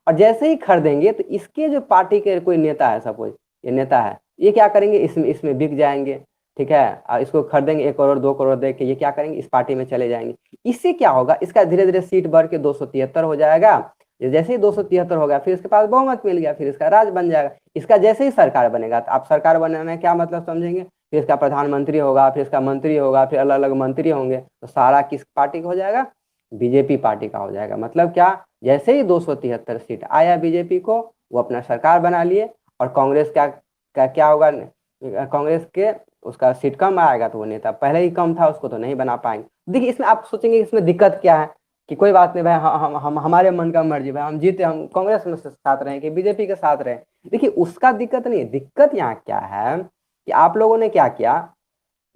और जैसे ही खरीदेंगे तो इसके जो पार्टी के कोई नेता है, सपोज ये नेता है, ये क्या करेंगे, इसमें इसमें बिक जाएंगे, ठीक है, और इसको खरीदेंगे 1 करोड़ 2 करोड़ दे के, ये क्या करेंगे, इस पार्टी में चले जाएंगे। इससे क्या होगा, इसका धीरे धीरे सीट बढ़ के 273 हो जाएगा। जैसे ही 273 हो गया, फिर इसके पास बहुमत मिल गया, फिर इसका राज बन जाएगा। इसका जैसे ही सरकार बनेगा, तो आप सरकार बनने में क्या मतलब समझेंगे, फिर इसका प्रधानमंत्री होगा, फिर इसका मंत्री होगा, फिर अलग अलग मंत्री होंगे, तो सारा किस पार्टी का हो जाएगा, बीजेपी पार्टी का हो जाएगा। मतलब क्या, जैसे ही 273 सीट आया बीजेपी को, वो अपना सरकार बना लिए। और कांग्रेस क्या होगा, कांग्रेस के उसका सीट कम आएगा, तो वो नेता पहले ही कम था, उसको तो नहीं बना पाएंगे। देखिए इसमें आप सोचेंगे इसमें दिक्कत क्या है, कि कोई बात नहीं भाई, हम हमारे मन का मर्जी भाई, हम जीते, हम कांग्रेस में साथ रहें कि बीजेपी के साथ रहें। देखिए उसका दिक्कत नहीं है, दिक्कत यहाँ क्या है कि आप लोगों ने क्या किया,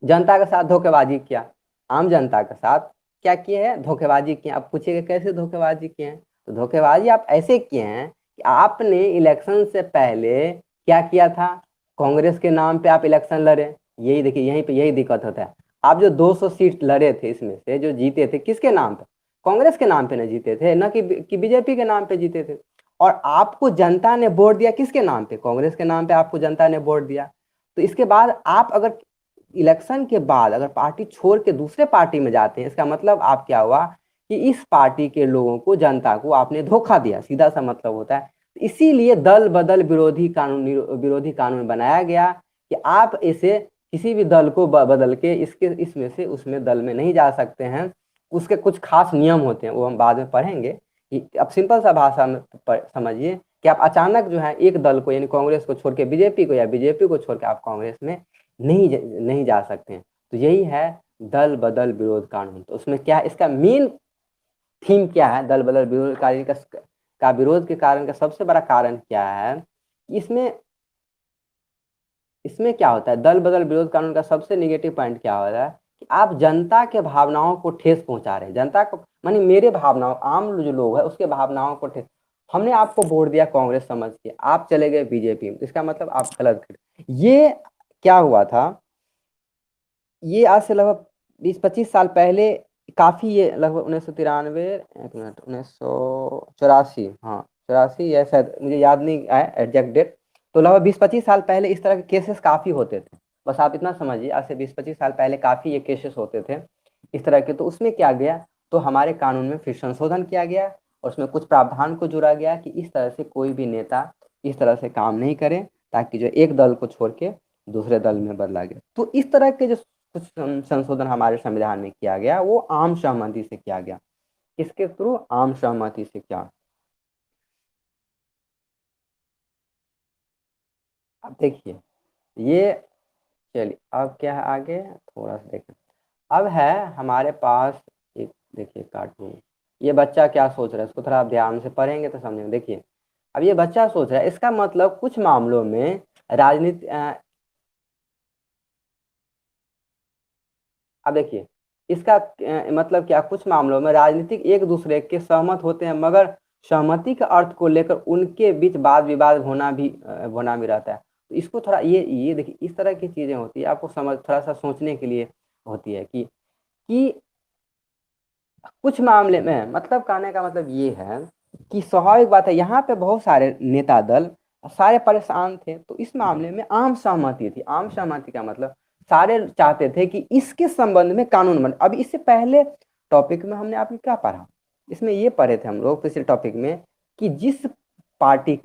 जनता के साथ धोखेबाजी किया। आम जनता के साथ क्या किए हैं, धोखेबाजी किए। आप पूछिएगा कैसे धोखेबाजी किए हैं, तो धोखेबाजी आप ऐसे किए हैं कि आपने इलेक्शन से पहले क्या किया था, कांग्रेस के नाम पे आप इलेक्शन लड़े। यही देखिए, यहीं पे यही दिक्कत होता है। आप जो 200 सीट लड़े थे, इसमें से जो जीते थे किसके नाम पे, कांग्रेस के नाम पे न जीते थे, न कि बीजेपी के नाम पे जीते थे। और आपको जनता ने वोट दिया किसके नाम पे, कांग्रेस के नाम पे आपको जनता ने वोट दिया। तो इसके बाद आप अगर इलेक्शन के बाद अगर पार्टी छोड़ के दूसरे पार्टी में जाते हैं, इसका मतलब आप क्या हुआ कि इस पार्टी के लोगों को, जनता को आपने धोखा दिया, सीधा सा मतलब होता है। इसीलिए दल बदल विरोधी कानून बनाया गया कि आप इसे किसी भी दल को बदल के इसके इसमें से उसमें दल में नहीं जा सकते हैं। उसके कुछ खास नियम होते हैं, वो हम बाद में पढ़ेंगे। कि अब सिंपल सा भाषा में समझिए कि आप अचानक जो है एक दल को, यानी कांग्रेस को छोड़ के बीजेपी को, या बीजेपी को छोड़ के आप कांग्रेस में नहीं जा सकते हैं। तो यही है दल बदल विरोध कानून। तो उसमें क्या है, इसका मेन थीम क्या है, दल बदल विरोध कानून का विरोध के कारण का सबसे बड़ा कारण क्या है, इसमें इसमें क्या होता है, दल बदल विरोध कानून का सबसे निगेटिव पॉइंट क्या होता है कि आप जनता के भावनाओं को ठेस पहुंचा रहे हैं। जनता को मानी मेरे भावनाओं, आम जो लोग है उसके भावनाओं को ठेस, हमने आपको वोट दिया कांग्रेस समझ के, आप चले गए बीजेपी में, तो इसका मतलब आप गलत कर। ये क्या हुआ था, ये आज से लगभग 20-25 साल पहले, काफी, ये लगभग 1993, एक मिनट, 1984, हाँ 84, या शायद मुझे याद नहीं आया एग्जैक्ट डेट। तो लगभग 20-25 साल पहले इस तरह के केसेस काफी होते थे। बस आप इतना समझिए, आज से 20-25 साल पहले काफी ये केसेस होते थे इस तरह के। तो उसमें क्या गया, तो हमारे कानून में फिर संशोधन किया गया, और उसमें कुछ प्रावधान को जोड़ा गया कि इस तरह से कोई भी नेता इस तरह से काम नहीं करे, ताकि जो एक दल को छोड़ के दूसरे दल में बदला गया। तो इस तरह के जो कुछ संशोधन हमारे संविधान में किया गया, वो आम सहमति से किया गया। किसके थ्रू, आम सहमति से किया। अब देखिए ये, चलिए अब क्या है आगे थोड़ा सा देखें। अब है हमारे पास एक, देखिए कार्टून, ये बच्चा क्या सोच रहा है इसको थोड़ा आप ध्यान से पढ़ेंगे तो समझेंगे। देखिए अब ये बच्चा सोच रहा है, इसका मतलब कुछ मामलों में राजनीति अब देखिए इसका मतलब क्या, कुछ मामलों में राजनीतिक एक दूसरे के सहमत होते हैं, मगर सहमति के अर्थ को लेकर उनके बीच वाद विवाद होना भी रहता है। तो इसको थोड़ा ये देखिए, इस तरह की चीजें होती है, आपको समझ थोड़ा सा सोचने के लिए होती है कि कुछ मामले में, मतलब कहने का मतलब ये है कि स्वाभाविक बात है, यहाँ पे बहुत सारे नेता दल सारे परेशान थे, तो इस मामले में आम सहमति थी। आम सहमति का मतलब सारे चाहते थे कि इसके संबंध में कानून बने। अब इससे पहले टॉपिक में हमने आपने क्या पढ़ा, इसमें ये पढ़े थे हम लोग पिछले टॉपिक में कि जिस पार्टी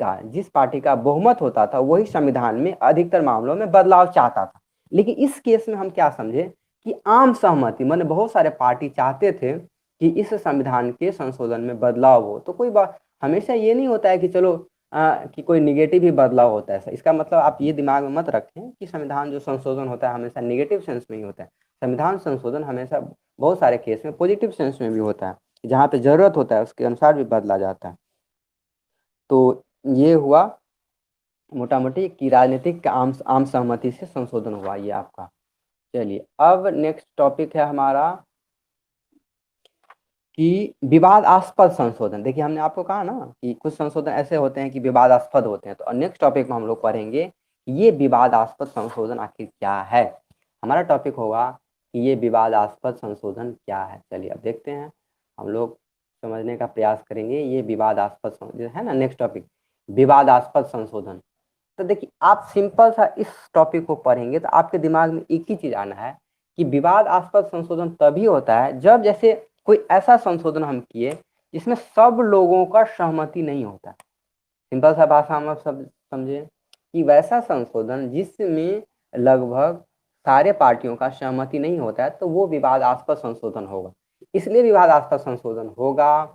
का बहुमत होता था वही संविधान में अधिकतर मामलों में बदलाव चाहता था। लेकिन इस केस में हम क्या समझे कि आम सहमति, माने बहुत सारे पार्टी चाहते थे कि इस संविधान के संशोधन में बदलाव हो। तो कोई बात, हमेशा ये नहीं होता है कि चलो कि कोई निगेटिव ही बदलाव होता है। इसका मतलब आप ये दिमाग में मत रखें कि संविधान जो संशोधन होता है हमेशा निगेटिव सेंस में ही होता है। संविधान संशोधन हमेशा बहुत सारे केस में पॉजिटिव सेंस में भी होता है, जहाँ पे जरूरत होता है उसके अनुसार भी बदला जाता है। तो ये हुआ मोटा मोटी कि राजनीतिक का आम आम सहमति से संशोधन हुआ ये आपका। चलिए अब नेक्स्ट टॉपिक है हमारा कि विवादास्पद संशोधन। देखिए हमने आपको कहा ना कि कुछ संशोधन ऐसे होते हैं कि विवादास्पद होते हैं, तो नेक्स्ट टॉपिक में हम लोग पढ़ेंगे कि ये विवादास्पद संशोधन आखिर क्या है। हमारा टॉपिक होगा कि ये विवादास्पद संशोधन क्या है। चलिए अब देखते हैं, हम लोग समझने का प्रयास करेंगे ये विवादास्पद है ना। नेक्स्ट टॉपिक विवादास्पद संशोधन। तो देखिए आप सिंपल सा इस टॉपिक को पढ़ेंगे तो आपके दिमाग में एक ही चीज आना है कि विवादास्पद संशोधन तभी होता है जब जैसे कोई ऐसा संशोधन हम किए जिसमें सब लोगों का सहमति नहीं होता। सिंपल सा भाषा में आप सब समझे कि वैसा संशोधन जिसमें लगभग सारे पार्टियों का सहमति नहीं होता है, तो वो विवादास्पद संशोधन होगा। इसलिए विवादास्पद संशोधन होगा,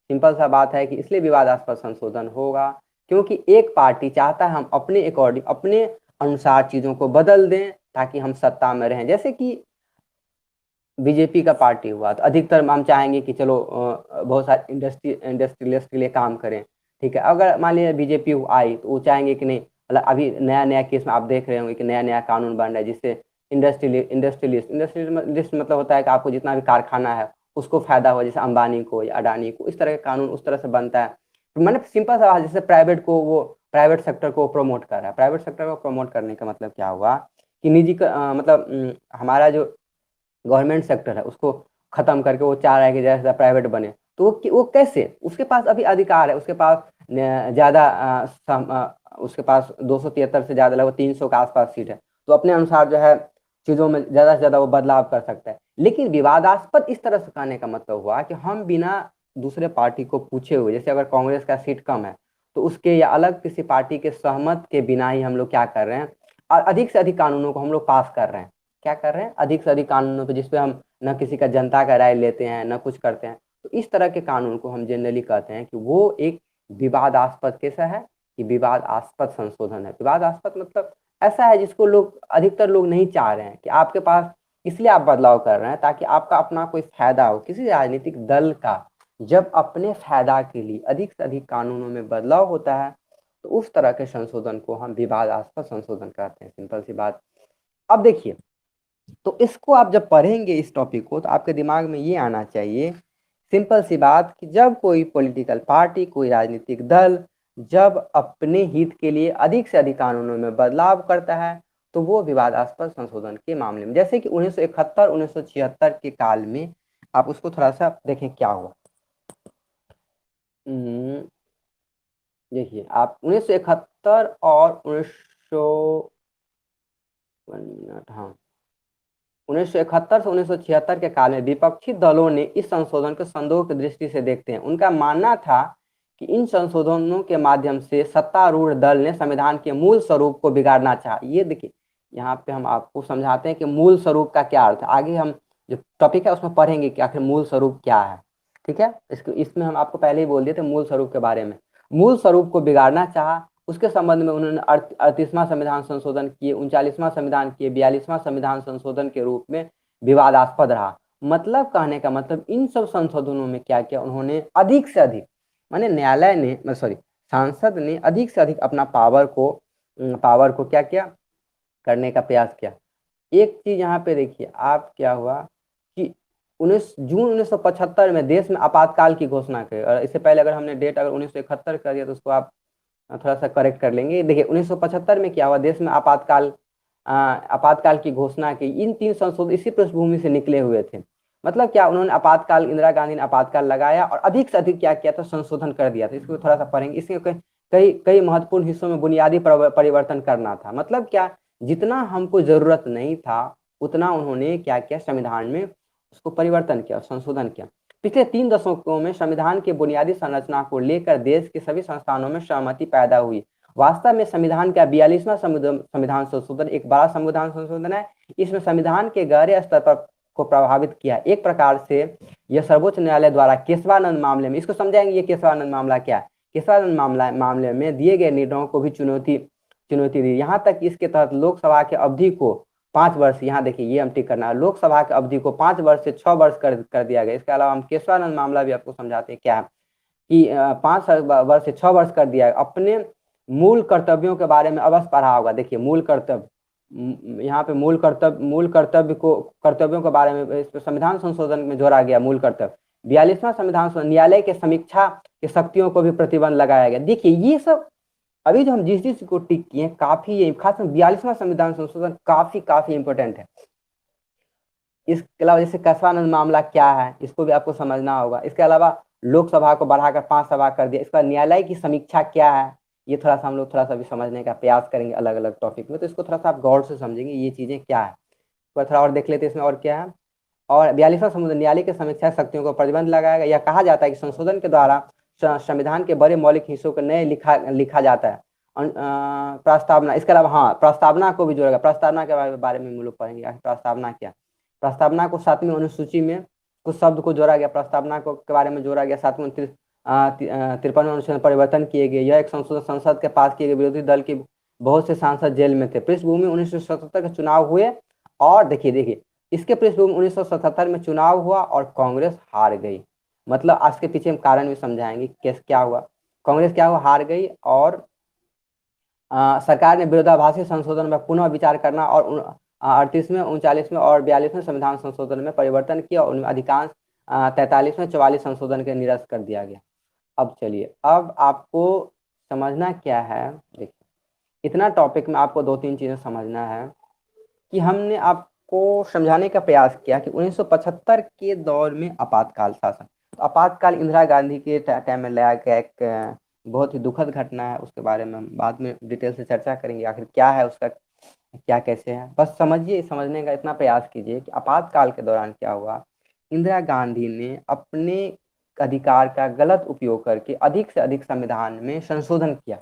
सिंपल सा बात है कि इसलिए विवादास्पद संशोधन होगा क्योंकि एक पार्टी चाहता है हम अपने अकॉर्डिंग, अपने अनुसार चीजों को बदल दें ताकि हम सत्ता में रहें। जैसे कि बीजेपी का पार्टी हुआ तो अधिकतर हम चाहेंगे कि चलो बहुत सारे इंडस्ट्रियलिस्ट के लिए काम करें, ठीक है। अगर मान लीजिए बीजेपी आई तो वो चाहेंगे कि नहीं, मतलब अभी नया नया केस में आप देख रहे होंगे कि नया नया कानून बन रहा है जिससे इंडस्ट्रियलिस्ट मतलब होता है कि आपको जितना भी कारखाना है उसको फायदा हो, जैसे अंबानी को या अडानी को, इस तरह का कानून उस तरह से बनता है। तो मैंने सिंपल सा जैसे प्राइवेट सेक्टर को प्रमोट कर रहा है। प्राइवेट सेक्टर को प्रमोट करने का मतलब क्या हुआ कि निजी का मतलब हमारा जो गवर्नमेंट सेक्टर है उसको खत्म करके वो चाह रहा है कि जैसा प्राइवेट बने। तो वो कैसे, उसके पास अभी अधिकार है, उसके पास ज्यादा उसके पास 273 से ज्यादा लगभग 300 के आसपास सीट है, तो अपने अनुसार जो है चीजों में ज्यादा से ज्यादा वो बदलाव कर सकता है। लेकिन विवादास्पद इस तरह से कहने का मतलब हुआ कि हम बिना दूसरे पार्टी को पूछे हुए, जैसे अगर कांग्रेस का सीट कम है तो उसके या अलग किसी पार्टी के सहमत के बिना ही हम लोग क्या कर रहे हैं, अधिक से अधिक कानूनों को हम लोग पास कर रहे हैं। क्या कर रहे हैं, अधिक से अधिक कानूनों पे जिसपे हम न किसी का जनता का राय लेते हैं न कुछ करते हैं। तो इस तरह के कानून को हम जनरली कहते हैं कि वो एक विवादास्पद कैसा है कि विवादास्पद संशोधन है। विवादास्पद मतलब ऐसा है जिसको लोग, अधिकतर लोग नहीं चाह रहे हैं कि आपके पास, इसलिए आप बदलाव कर रहे हैं ताकि आपका अपना कोई फायदा हो। किसी राजनीतिक दल का जब अपने फायदा के लिए अधिक से अधिक कानूनों में बदलाव होता है तो उस तरह के संशोधन को हम विवादास्पद संशोधन कहते हैं। सिंपल सी बात। अब देखिए, तो इसको आप जब पढ़ेंगे इस टॉपिक को तो आपके दिमाग में ये आना चाहिए, सिंपल सी बात, कि जब कोई पॉलिटिकल पार्टी, कोई राजनीतिक दल जब अपने हित के लिए अधिक से अधिक कानूनों में बदलाव करता है तो वो विवादास्पद संशोधन के मामले में, जैसे कि 1971 1976 के काल में, आप उसको थोड़ा सा देखें क्या हुआ। देखिए आप 1971 और 1900, हाँ, 1971 से 1976 के काल में विपक्षी दलों ने इस संशोधन को संदेह की दृष्टि से देखते हैं। उनका मानना था कि इन संशोधनों के माध्यम से सत्तारूढ़ दल ने संविधान के मूल स्वरूप को बिगाड़ना चाहा। ये देखिए, यहाँ पे हम आपको समझाते हैं कि मूल स्वरूप का क्या अर्थ है। आगे हम जो टॉपिक है उसमें पढ़ेंगे कि आखिर मूल स्वरूप क्या है, ठीक है। इसमें हम आपको पहले ही बोल दिए थे मूल स्वरूप के बारे में। मूल स्वरूप को बिगाड़ना चाहा उसके संबंध में उन्होंने 38वां संविधान संशोधन किए, 39वां संविधान किए, 42वां संविधान संशोधन के रूप में विवादास्पद रहा। मतलब कहने का मतलब इन सब संशोधनों में क्या किया उन्होंने, अधिक से अधिक, माने न्यायालय ने सॉरी सांसद ने अधिक से अधिक अपना पावर को क्या किया, करने का प्रयास किया। एक चीज यहाँ पे देखिए आप, क्या हुआ कि 19 जून 1975 में देश में आपातकाल की घोषणा की। और इससे पहले अगर हमने डेट अगर 1971 कर दिया तो उसको आप थोड़ा सा करेक्ट कर लेंगे। देखिए 1975 में क्या हुआ, देश में आपातकाल की घोषणा की। इन 3 संशोधन इसी पृष्ठभूमि से निकले हुए थे। मतलब क्या, उन्होंने आपातकाल, इंदिरा गांधी ने आपातकाल लगाया और अधिक से अधिक क्या किया था, संशोधन कर दिया था। इसको थोड़ा सा पढ़ेंगे। इसके कई कई महत्वपूर्ण हिस्सों में बुनियादी परिवर्तन करना था। मतलब क्या, जितना हमको जरूरत नहीं था उतना उन्होंने क्या किया, संविधान में उसको परिवर्तन किया, संशोधन किया। पिछले 3 दशकों में संविधान की बुनियादी संरचना को लेकर देश के सभी संस्थानों में सहमति पैदा हुई। वास्तव में संविधान का 42वां संविधान संशोधन एक बड़ा संविधान संशोधन है। इसमें संविधान के गहरे स्तर पर को प्रभावित किया। एक प्रकार से यह सर्वोच्च न्यायालय द्वारा केशवानंद मामले में, इसको समझाएंगे ये केशवानंद मामला क्या है। केशवानंद मामले में दिए गए निर्णयों को भी चुनौती दी। यहाँ तक इसके तहत लोकसभा के अवधि को 5 वर्ष, यहाँ देखिए ये हम टिक करना है, लोकसभा की अवधि को 5 वर्ष से 6 वर्ष कर दिया गया। इसके अलावा हम केशवानंद मामला भी आपको समझाते हैं क्या है कि 5 वर्ष से 6 वर्ष कर दिया। अपने मूल कर्तव्यों के बारे में अवश्य पढ़ा होगा। देखिए मूल कर्तव्य, यहाँ पे कर्तव्यों के बारे में संविधान संशोधन में जोड़ा गया मूल कर्तव्य। 42वां संविधान न्यायालय के समीक्षा की शक्तियों को भी प्रतिबंध लगाया गया। देखिए ये सब अभी जो हम जिस चीज को टिक किए काफी, खास 42वां संविधान संशोधन काफी इंपोर्टेंट है। इसके अलावा जैसे केशवानंद मामला क्या है, इसको भी आपको समझना होगा। इसके अलावा लोकसभा को बढ़ाकर 5 सभा कर दिया। इसका न्यायालय की समीक्षा क्या है, ये थोड़ा सा हम लोग थोड़ा सा भी समझने का प्रयास करेंगे अलग अलग टॉपिक में। तो इसको थोड़ा सा आप गौर से समझेंगे ये चीजें क्या है। तो थोड़ा और देख लेते हैं इसमें और क्या है। और 42वां संशोधन न्यायालय की समीक्षा शक्तियों को प्रतिबंध लगाएगा। यह कहा जाता है कि संशोधन के द्वारा संविधान के बड़े मौलिक हिस्सों को नए लिखा जाता है। प्रस्तावना, इसके अलावा हाँ प्रस्तावना को भी जोड़ेगा। प्रस्तावना के बारे में हम लोग पढ़ेंगे प्रस्तावना क्या। प्रस्तावना को 7वीं अनुसूची में कुछ शब्द को जोड़ा गया, प्रस्तावना को के बारे में जोड़ा गया। 7वीं 53 अनुच्छेद परिवर्तन किए गए। यह एक संशोधन संसद के पास किए गए। विरोधी दल के बहुत से सांसद जेल में थे। पृष्ठभूमि 1977 के चुनाव हुए और देखिए इसके पृष्ठभूमि 1977 में चुनाव हुआ और कांग्रेस हार गई। मतलब आज के पीछे हम कारण भी समझाएंगे कैसे क्या हुआ। कांग्रेस क्या हुआ, हार गई और सरकार ने विरोधाभासी संशोधन में पुनः विचार करना और 38वें 39वें और 42वें संविधान संशोधन में परिवर्तन किया और उनमें अधिकांश 43वें 44 संशोधन के निरस्त कर दिया गया। अब चलिए, अब आपको समझना क्या है। देखिए इतना टॉपिक में आपको 2-3 चीजें समझना है कि हमने आपको समझाने का प्रयास किया कि 1975 के दौर में आपातकाल शासन, तो आपातकाल इंदिरा गांधी के टाइम में लाया गया एक बहुत ही दुखद घटना है। उसके बारे में हम बाद में डिटेल से चर्चा करेंगे, आखिर क्या है उसका, क्या कैसे है। बस समझने का इतना प्रयास कीजिए कि आपातकाल के दौरान क्या हुआ। इंदिरा गांधी ने अपने अधिकार का गलत उपयोग करके अधिक से अधिक संविधान में संशोधन किया।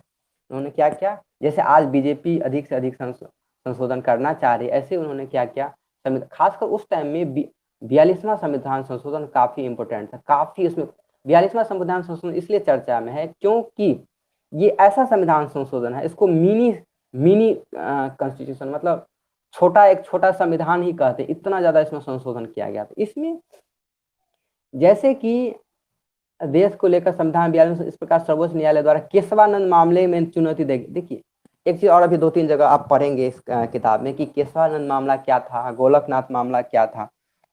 उन्होंने क्या किया, जैसे आज बीजेपी अधिक से अधिक संशोधन करना चाह रही, ऐसे उन्होंने क्या किया, खासकर उस टाइम में 42वां संविधान संशोधन काफी इंपोर्टेंट था। काफी उसमें 42वां संविधान संशोधन इसलिए चर्चा में है क्योंकि ये ऐसा संविधान संशोधन है, इसको मिनी कॉन्स्टिट्यूशन मतलब एक छोटा संविधान ही कहते, इतना ज्यादा इसमें संशोधन किया गया था। इसमें जैसे कि देश को लेकर संविधान 42 इस प्रकार सर्वोच्च न्यायालय द्वारा केशवानंद मामले में चुनौती देगी। देखिए एक चीज और अभी 2-3 जगह आप पढ़ेंगे इस किताब में कि केशवानंद मामला क्या था, गोलकनाथ मामला क्या था।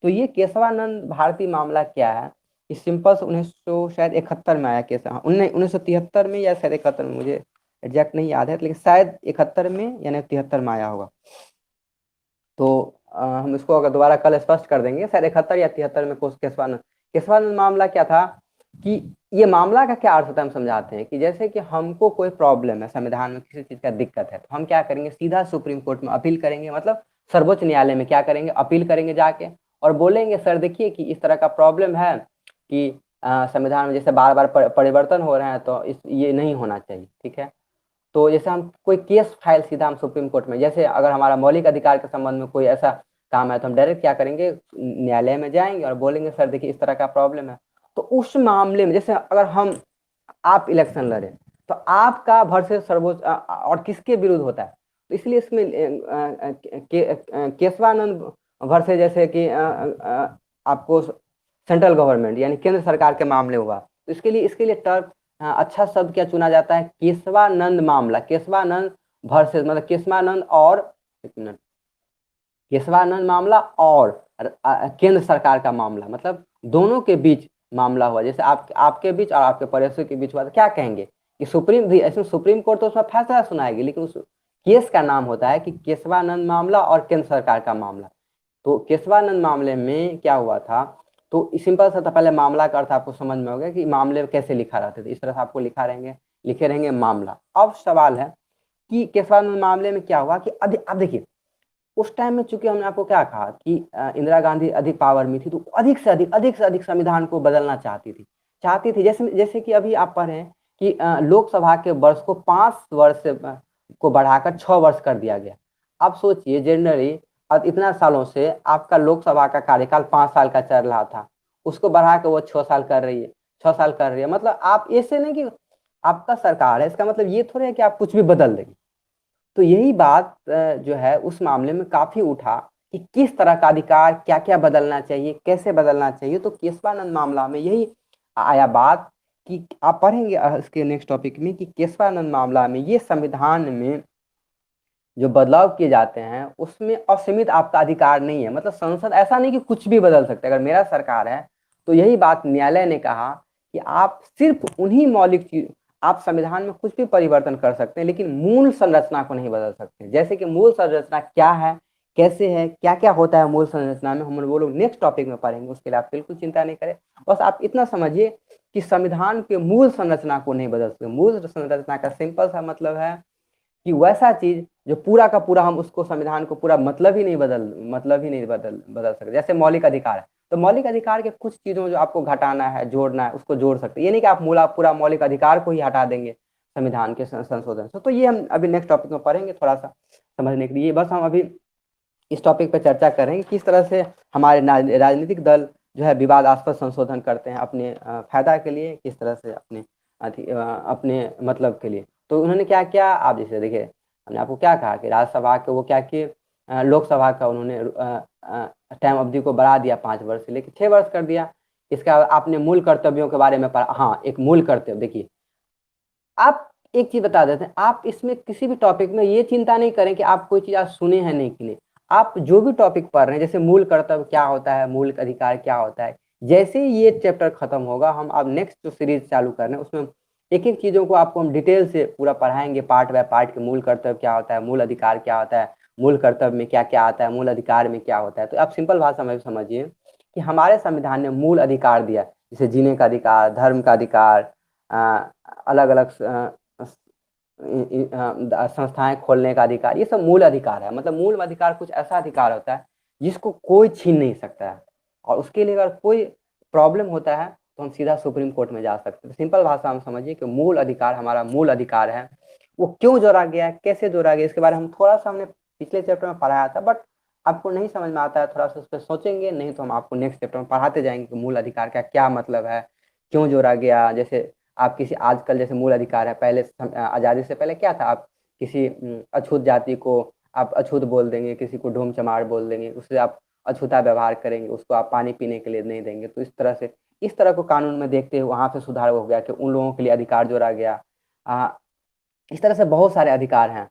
तो ये केशवानंद भारती मामला क्या है, इस सिंपल से 1971 में आया केस, 1973 में या शायद 71 में, मुझे एग्जैक्ट नहीं याद है, लेकिन शायद 71 में या 73 में आया होगा। तो हम इसको अगर दोबारा कल स्पष्ट कर देंगे, शायद 71 या 73 में केशवानंद मामला क्या था कि ये मामला का क्या अर्थ होता है हम समझाते हैं कि जैसे कि हमको कोई प्रॉब्लम है, संविधान में किसी चीज का दिक्कत है, तो हम क्या करेंगे, सीधा सुप्रीम कोर्ट में अपील करेंगे, मतलब सर्वोच्च न्यायालय में क्या करेंगे, अपील करेंगे जाके और बोलेंगे सर देखिए कि इस तरह का प्रॉब्लम है कि संविधान में जैसे बार बार परिवर्तन हो रहे हैं तो ये नहीं होना चाहिए, ठीक है। तो जैसे हम कोई केस फाइल सीधा हम सुप्रीम कोर्ट में, जैसे अगर हमारा मौलिक अधिकार के संबंध में कोई ऐसा काम है तो हम डायरेक्ट क्या करेंगे, न्यायालय में जाएंगे और बोलेंगे सर देखिए इस तरह का प्रॉब्लम है। तो उस मामले में जैसे अगर आप इलेक्शन लड़े तो आपका वर्सेस सर्वोच्च और किसके विरुद्ध होता है? तो इसलिए इसमें केशवानंद वर्सेस जैसे कि आपको सेंट्रल गवर्नमेंट यानी केंद्र सरकार के मामले हुआ, तो इसके लिए टर्म अच्छा शब्द क्या चुना जाता है? केशवानंद मामला। केशवानंद वर्सेस मतलब केशवानंद और, एक मिनट, केशवानंद मामला और केंद्र सरकार का मामला, मतलब दोनों के बीच मामला हुआ। जैसे आपके बीच और आपके पड़ोसी के बीच हुआ, तो क्या कहेंगे कि सुप्रीम कोर्ट तो उसमें फैसला सुनाएगी, लेकिन उस केस का नाम होता है कि केशवानंद मामला और केंद्र सरकार का मामला। तो केशवानंद मामले में क्या हुआ था, तो सिंपल सा था, पहले मामला का अर्थ आपको समझ में हो गया कि मामले कैसे लिखा रहते थे, इस तरह से आपको लिखे रहेंगे मामला। अब सवाल है कि केशवानंद मामले में क्या हुआ कि अब देखिए, उस टाइम में चूंकि हमने आपको क्या कहा कि इंदिरा गांधी अधिक पावर में थी, तो अधिक से अधिक संविधान को बदलना चाहती थी। जैसे जैसे कि अभी आप पढ़ रहे हैं कि लोकसभा के वर्ष को 5 वर्ष को बढ़ाकर 6 वर्ष कर दिया गया। अब सोचिए, जनरली अब इतना सालों से आपका लोकसभा का कार्यकाल 5 साल का चल रहा था, उसको बढ़ा के वो 6 साल कर रही है, 6 साल कर रही है। मतलब आप ऐसे नहीं कि आपका सरकार है, इसका मतलब ये थोड़ा है कि आप कुछ भी बदल देंगे। तो यही बात जो है उस मामले में काफी उठा कि किस तरह का अधिकार, क्या क्या बदलना चाहिए, कैसे बदलना चाहिए। तो केशवानंद मामला में यही आया बात कि आप पढ़ेंगे इसके नेक्स्ट टॉपिक में कि केशवानंद मामला में ये संविधान में जो बदलाव किए जाते हैं उसमें असीमित आपका अधिकार नहीं है। मतलब संसद ऐसा नहीं कि कुछ भी बदल सकते। अगर मेरा सरकार है तो यही बात न्यायालय ने कहा कि आप सिर्फ उन्हीं मौलिक चीज, आप संविधान में कुछ भी परिवर्तन कर सकते हैं, लेकिन मूल संरचना को नहीं बदल सकते। जैसे कि मूल संरचना क्या है, कैसे है, क्या क्या होता है मूल संरचना में, हम वो लोग नेक्स्ट टॉपिक में पढ़ेंगे। उसके लिए आप बिल्कुल चिंता नहीं करें, बस आप इतना समझिए कि संविधान के मूल संरचना को नहीं बदल सकते। मूल संरचना का सिंपल सा मतलब है कि वैसा चीज जो पूरा का पूरा हम उसको, संविधान को पूरा मतलब ही नहीं बदल सकते। जैसे मौलिक अधिकार है, तो मौलिक अधिकार के कुछ चीजों जो आपको घटाना है, जोड़ना है, उसको जोड़ सकते हैं। ये नहीं कि आप पूरा मौलिक अधिकार को ही हटा देंगे संविधान के संशोधन से। तो ये हम अभी नेक्स्ट टॉपिक में पढ़ेंगे थोड़ा सा समझने के लिए। बस हम अभी इस टॉपिक पर चर्चा करेंगे किस तरह से हमारे राजनीतिक दल जो है विवादास्पद संशोधन करते हैं अपने फायदा के लिए, किस तरह से अपने मतलब के लिए। तो उन्होंने क्या किया, आप जैसे देखिए, हमने आपको क्या कहा कि राज्यसभा के वो क्या किए, लोकसभा का उन्होंने टाइम अवधि को बढ़ा दिया 5 वर्ष से लेकर 6 वर्ष कर दिया। इसका आपने मूल कर्तव्यों के बारे में पढ़ा। हाँ, एक मूल कर्तव्य देखिए, आप एक चीज बता देते हैं, आप इसमें किसी भी टॉपिक में ये चिंता नहीं करें कि आप कोई चीज आज सुने हैं नहीं कि नहीं। आप जो भी टॉपिक पढ़ रहे हैं, जैसे मूल कर्तव्य क्या होता है, मूल अधिकार क्या होता है, जैसे ही ये चैप्टर खत्म होगा, हम अब नेक्स्ट जो सीरीज चालू कर रहे हैं उसमें एक एक चीजों को आपको हम डिटेल से पूरा पढ़ाएंगे, पार्ट बाय पार्ट के मूल कर्तव्य क्या होता है, मूल अधिकार क्या होता है, मूल कर्तव्य में क्या क्या आता है, मूल अधिकार में क्या होता है। तो आप सिंपल भाषा में समझिए कि हमारे संविधान ने मूल अधिकार दिया, जैसे जीने का अधिकार, धर्म का अधिकार, अलग अलग संस्थाएं खोलने का अधिकार, ये सब मूल अधिकार है। मतलब मूल अधिकार कुछ ऐसा अधिकार होता है जिसको कोई छीन नहीं सकता है, और उसके लिए अगर कोई प्रॉब्लम होता है तो हम सीधा सुप्रीम कोर्ट में जा सकते हैं। सिंपल भाषा हम समझिए कि मूल अधिकार हमारा मूल अधिकार है। वो क्यों जोड़ा गया है, कैसे जोड़ा गया, इसके बारे में हम थोड़ा सा हमने पिछले चैप्टर में पढ़ाया था, बट आपको नहीं समझ में आता है, थोड़ा सा उस पर सोचेंगे, नहीं तो हम आपको नेक्स्ट चैप्टर में पढ़ाते जाएंगे कि मूल अधिकार का क्या मतलब है, क्यों जोड़ा गया। जैसे आप किसी, आजकल जैसे मूल अधिकार है, पहले आज़ादी से पहले क्या था, आप किसी अछूत जाति को आप अछूत बोल देंगे, किसी को ढूम चमार बोल देंगे, उससे आप अछूता व्यवहार करेंगे, उसको आप पानी पीने के लिए नहीं देंगे। तो इस तरह को कानून में देखते हुए वहां से सुधार हो गया कि उन लोगों के लिए अधिकार जोड़ा गया। इस तरह से बहुत सारे अधिकार हैं,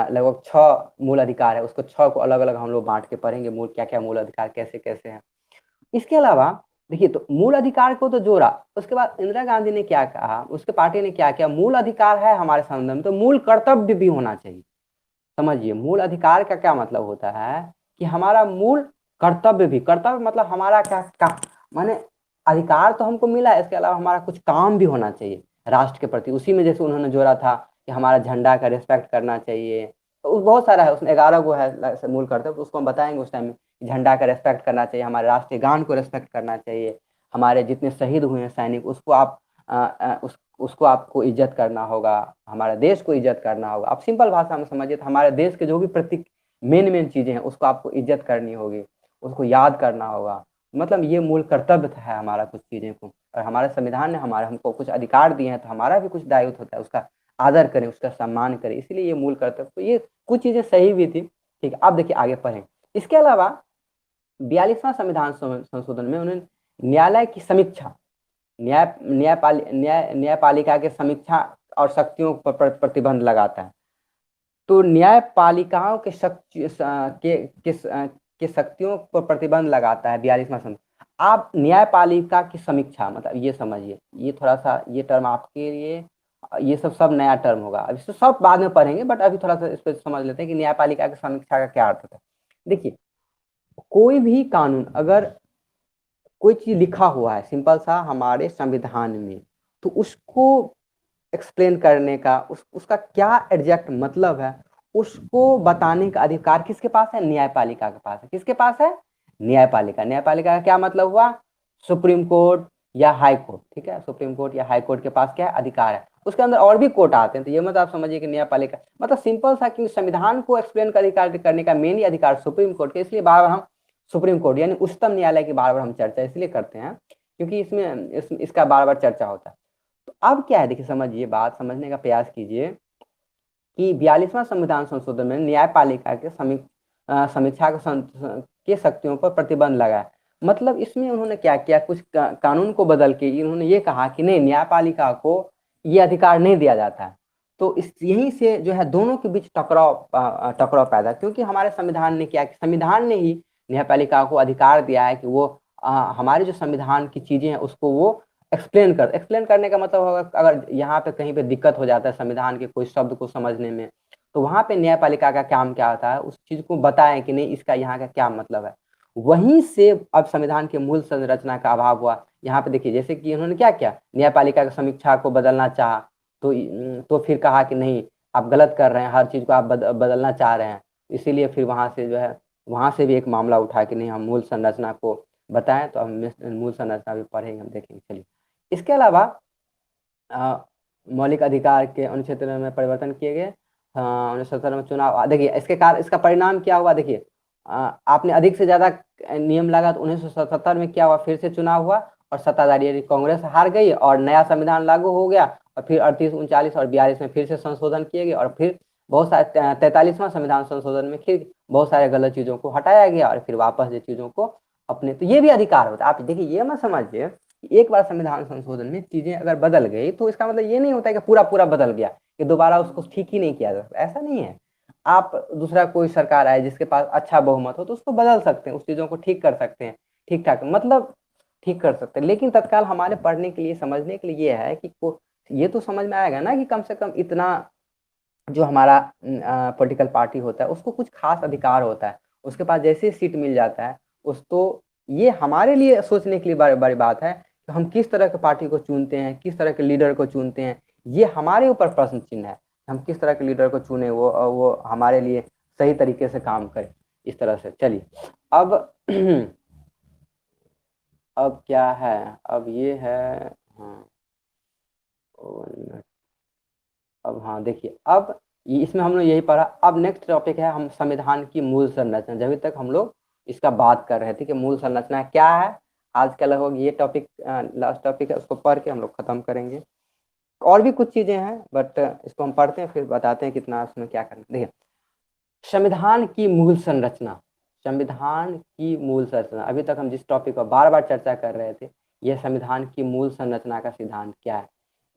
लगभग 6 मूल अधिकार है, उसको 6 को अलग अलग हम लोग बांट के पढ़ेंगे, मूल क्या क्या मूल अधिकार कैसे कैसे हैं। इसके अलावा देखिए, तो मूल अधिकार को तो जोड़ा, उसके बाद इंदिरा गांधी ने क्या कहा, उसके पार्टी ने क्या किया, मूल अधिकार है हमारे संविधान में, तो मूल कर्तव्य भी होना चाहिए। समझिए, मूल अधिकार का क्या मतलब होता है कि हमारा मूल कर्तव्य भी, कर्तव्य मतलब हमारा क्या माने अधिकार तो हमको मिला है, इसके अलावा हमारा कुछ काम भी होना चाहिए राष्ट्र के प्रति। उसी में जैसे उन्होंने जोड़ा था कि हमारा झंडा का रिस्पेक्ट करना चाहिए। तो बहुत सारा है, उसमें 11 को है मूल कर्तव्य, उसको हम बताएंगे उस टाइम में। झंडा का रेस्पेक्ट करना चाहिए, हमारे राष्ट्रीय गान को रेस्पेक्ट करना चाहिए, हमारे जितने शहीद हुए हैं सैनिक, उसको आप उसको आपको इज्जत करना होगा, हमारे देश को इज्जत करना होगा। आप सिंपल भाषा में समझिए, तो हमारे देश के जो भी प्रतीक मेन चीजें हैं उसको आपको इज्जत करनी होगी, उसको याद करना होगा। मतलब ये मूल कर्तव्य है हमारा कुछ चीज़ें को, और हमारे संविधान ने हमारे हमको कुछ अधिकार दिए हैं, तो हमारा भी कुछ दायित्व होता है, उसका आदर करें, उसका सम्मान करें, इसीलिए ये मूल कर्तव्य। तो ये कुछ चीज़ें सही भी थी। ठीक है, अब देखिए आगे पढ़ें। इसके अलावा 42वां संविधान संशोधन में उन्होंने न्यायालय की समीक्षा, न्यायपालिका के समीक्षा और शक्तियों पर प्रतिबंध लगाता है। तो न्यायपालिकाओं के के शक्तियों पर प्रतिबंध लगाता है 42वां संविधान। आप न्यायपालिका की समीक्षा मतलब ये समझिए, ये थोड़ा सा ये टर्म आपके लिए, ये सब नया टर्म होगा, अब इसको सब बाद में पढ़ेंगे, बट अभी थोड़ा सा इस पर समझ लेते हैं कि न्यायपालिका की समीक्षा का क्या अर्थ होता है। देखिए, कोई भी कानून, अगर कोई चीज लिखा हुआ है सिंपल सा हमारे संविधान में, तो उसको एक्सप्लेन करने का, उसका क्या एग्जैक्ट मतलब है, उसको बताने का अधिकार किसके पास है? न्यायपालिका के पास है। किसके पास है? न्यायपालिका। न्यायपालिका का क्या मतलब हुआ? सुप्रीम कोर्ट या हाई कोर्ट। ठीक है, सुप्रीम कोर्ट या हाई कोर्ट के पास क्या है? अधिकार है। उसके अंदर और भी कोर्ट आते हैं, तो ये मत आप समझिए कि न्यायपालिका मतलब सिंपल सा कि संविधान को एक्सप्लेन का अधिकार करने का मेन अधिकार सुप्रीम कोर्ट के, इसलिए बार बार हम सुप्रीम कोर्ट यानी उच्चतम न्यायालय की बार बार हम चर्चा इसलिए करते हैं क्योंकि इसका बार बार चर्चा होता है। तो अब क्या है, देखिए समझिए, बात समझने का प्रयास कीजिए कि 42वां संविधान संशोधन में न्यायपालिका के समीक्षा के शक्तियों पर प्रतिबंध लगाया। मतलब इसमें उन्होंने क्या किया, कुछ कानून को बदल के उन्होंने ये कहा कि नहीं, न्यायपालिका को ये अधिकार नहीं दिया जाता है। तो इस यहीं से जो है दोनों के बीच टकराव पैदा, क्योंकि हमारे संविधान ने क्या, संविधान ने ही न्यायपालिका को अधिकार दिया है कि वो हमारे जो संविधान की चीजें हैं उसको वो एक्सप्लेन करने का मतलब होगा, अगर यहाँ पे कहीं पे दिक्कत हो जाता है संविधान के कोई शब्द को समझने में, तो वहां पे न्यायपालिका का काम क्या होता है, उस चीज को बताएं कि नहीं इसका यहाँ का क्या मतलब है। वहीं से अब संविधान के मूल संरचना का अभाव हुआ। यहाँ पे देखिए, जैसे कि उन्होंने क्या किया, न्यायपालिका की समीक्षा को बदलना चाहा, तो फिर कहा कि नहीं, आप गलत कर रहे हैं, हर चीज को आप बदलना चाह रहे हैं। इसीलिए फिर वहां से जो है, वहां से भी एक मामला उठा कि नहीं, हम मूल संरचना को बताएं। तो हम मूल संरचना भी पढ़ेंगे, हम देखेंगे। चलिए, इसके अलावा मौलिक अधिकार के अनुच्छेद में परिवर्तन किए गए। 1970 में चुनाव, देखिए इसके कारण इसका परिणाम क्या हुआ। देखिए, आपने अधिक से ज्यादा नियम लगा, तो 1977 में क्या हुआ, फिर से चुनाव हुआ और सत्ताधारी कांग्रेस हार गई और नया संविधान लागू हो गया। और फिर 38, 39 और 42 में फिर से संशोधन किए गए, और फिर बहुत सारे 43वां संविधान संशोधन में फिर बहुत सारे गलत चीजों को हटाया गया और फिर वापस ये चीजों को अपने, तो ये भी अधिकार होता है। आप देखिए, ये मत समझिए एक बार संविधान संशोधन में चीजें अगर बदल गई तो इसका मतलब ये नहीं होता है कि पूरा पूरा बदल गया, कि दोबारा उसको ठीक ही नहीं किया जा सकता, ऐसा नहीं है। आप दूसरा कोई सरकार आए जिसके पास अच्छा बहुमत हो तो उसको बदल सकते हैं, उस चीजों को ठीक कर सकते हैं, ठीक ठाक मतलब ठीक कर सकते हैं। लेकिन तत्काल हमारे पढ़ने के लिए, समझने के लिए ये है कि ये तो समझ में आएगा ना कि कम से कम इतना जो हमारा पॉलिटिकल पार्टी होता है उसको कुछ खास अधिकार होता है, उसके पास जैसे सीट मिल जाता है उस, तो ये हमारे लिए सोचने के लिए बड़ी बड़ी बात है कि हम किस तरह के पार्टी को चुनते हैं, किस तरह के लीडर को चुनते हैं। ये हमारे ऊपर प्रश्न चिन्ह है, हम किस तरह के लीडर को चुने, वो हमारे लिए सही तरीके से काम करे, इस तरह से। चलिए, अब अब क्या है, अब ये है, हाँ, अब हाँ देखिए, अब इसमें हम लोग यही पढ़ा। अब नेक्स्ट टॉपिक है हम संविधान की मूल संरचना। जब तक हम लोग इसका बात कर रहे थे कि मूल संरचना क्या है, आज का लगभग ये टॉपिक लास्ट टॉपिक है, उसको पढ़ के हम लोग खत्म करेंगे। और भी कुछ चीजें हैं बट इसको हम पढ़ते हैं फिर बताते हैं कितना उसमें क्या करना। देखिए, संविधान की मूल संरचना, संविधान की मूल संरचना, अभी तक हम जिस टॉपिक पर बार बार चर्चा कर रहे थे, यह संविधान की मूल संरचना का सिद्धांत क्या है,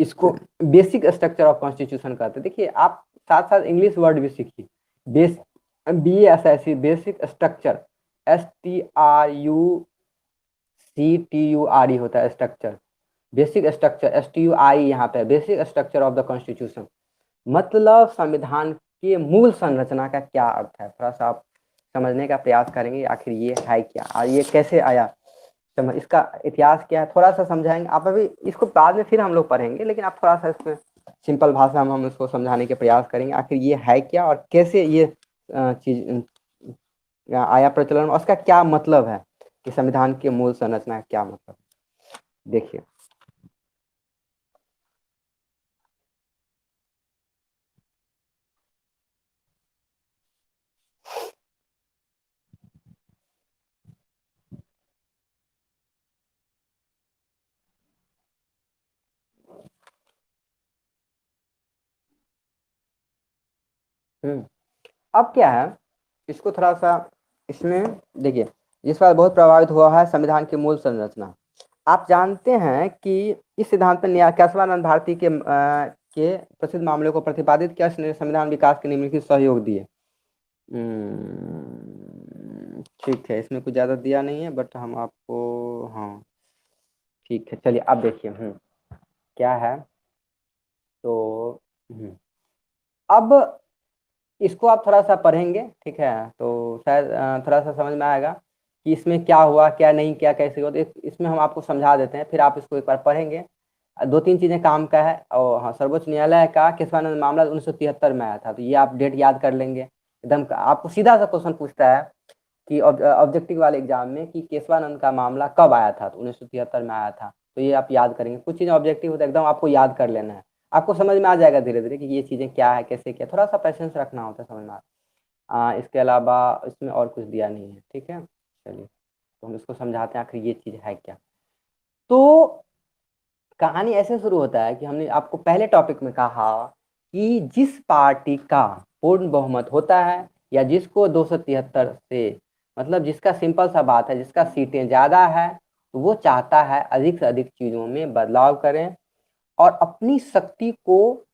इसको बेसिक स्ट्रक्चर ऑफ कॉन्स्टिट्यूशन कहते हैं। देखिए, आप साथ साथ इंग्लिश वर्ड भी सीखिए। Base BSIC, basic structure, STRUCTURE होता है स्ट्रक्चर, बेसिक स्ट्रक्चर STUI यहाँ पे, basic structure of the constitution. मतलब संविधान के मूल संरचना का क्या अर्थ है, थोड़ा सा आप समझने का प्रयास करेंगे, आखिर ये है क्या और ये कैसे आया, इसका इतिहास क्या है, थोड़ा सा समझाएंगे। आप अभी इसको बाद में फिर हम लोग पढ़ेंगे, लेकिन आप थोड़ा सा इसमें सिंपल भाषा में हम इसको समझाने के प्रयास करेंगे, आखिर ये है क्या और कैसे ये चीज आया प्रचलन, और उसका क्या मतलब है कि संविधान के मूल संरचना का क्या मतलब। देखिए, अब क्या है, इसको थोड़ा सा इसमें देखिए, जिस पर बहुत प्रभावित हुआ है संविधान की मूल संरचना। आप जानते हैं कि इस सिद्धांत पर केशवानंद भारती के प्रसिद्ध मामले को प्रतिपादित किया, इसने संविधान विकास के निम्नलिखित सहयोग दिए। ठीक है, इसमें कुछ ज़्यादा दिया नहीं है, बट हम आपको, हाँ ठीक है, चलिए अब देखिए क्या है। तो अब इसको आप थोड़ा सा पढ़ेंगे, ठीक है, तो शायद थोड़ा सा समझ में आएगा कि इसमें क्या हुआ, क्या नहीं किया, कैसे हुआ। तो इसमें हम आपको समझा देते हैं, फिर आप इसको एक बार पढ़ेंगे। दो तीन चीज़ें काम का है। और हाँ, सर्वोच्च न्यायालय का केशवानंद मामला 1973 में आया था, तो ये आप डेट याद कर लेंगे। एकदम आपको सीधा सा क्वेश्चन पूछता है कि ऑब्जेक्टिव वाले एग्जाम में कि केशवानंद का मामला कब आया था, तो 1973 में आया था। तो ये आप याद करेंगे। कुछ चीज़ें ऑब्जेक्टिव होता है, एकदम आपको याद कर लेना है। आपको समझ में आ जाएगा धीरे धीरे कि ये चीज़ें क्या है, कैसे क्या, थोड़ा सा पेशेंस रखना होता है, समझ में इसके अलावा इसमें और कुछ दिया नहीं है, ठीक है। चलिए, तो हम इसको समझाते हैं आखिर ये चीज़ है क्या। तो कहानी ऐसे शुरू होता है कि हमने आपको पहले टॉपिक में कहा कि जिस पार्टी का पूर्ण बहुमत होता है, या जिसको 273 से, मतलब जिसका सिंपल सा बात है, जिसका सीटें ज़्यादा है, तो वो चाहता है अधिक से अधिक चीज़ों में बदलाव करें और अपनी शक्ति को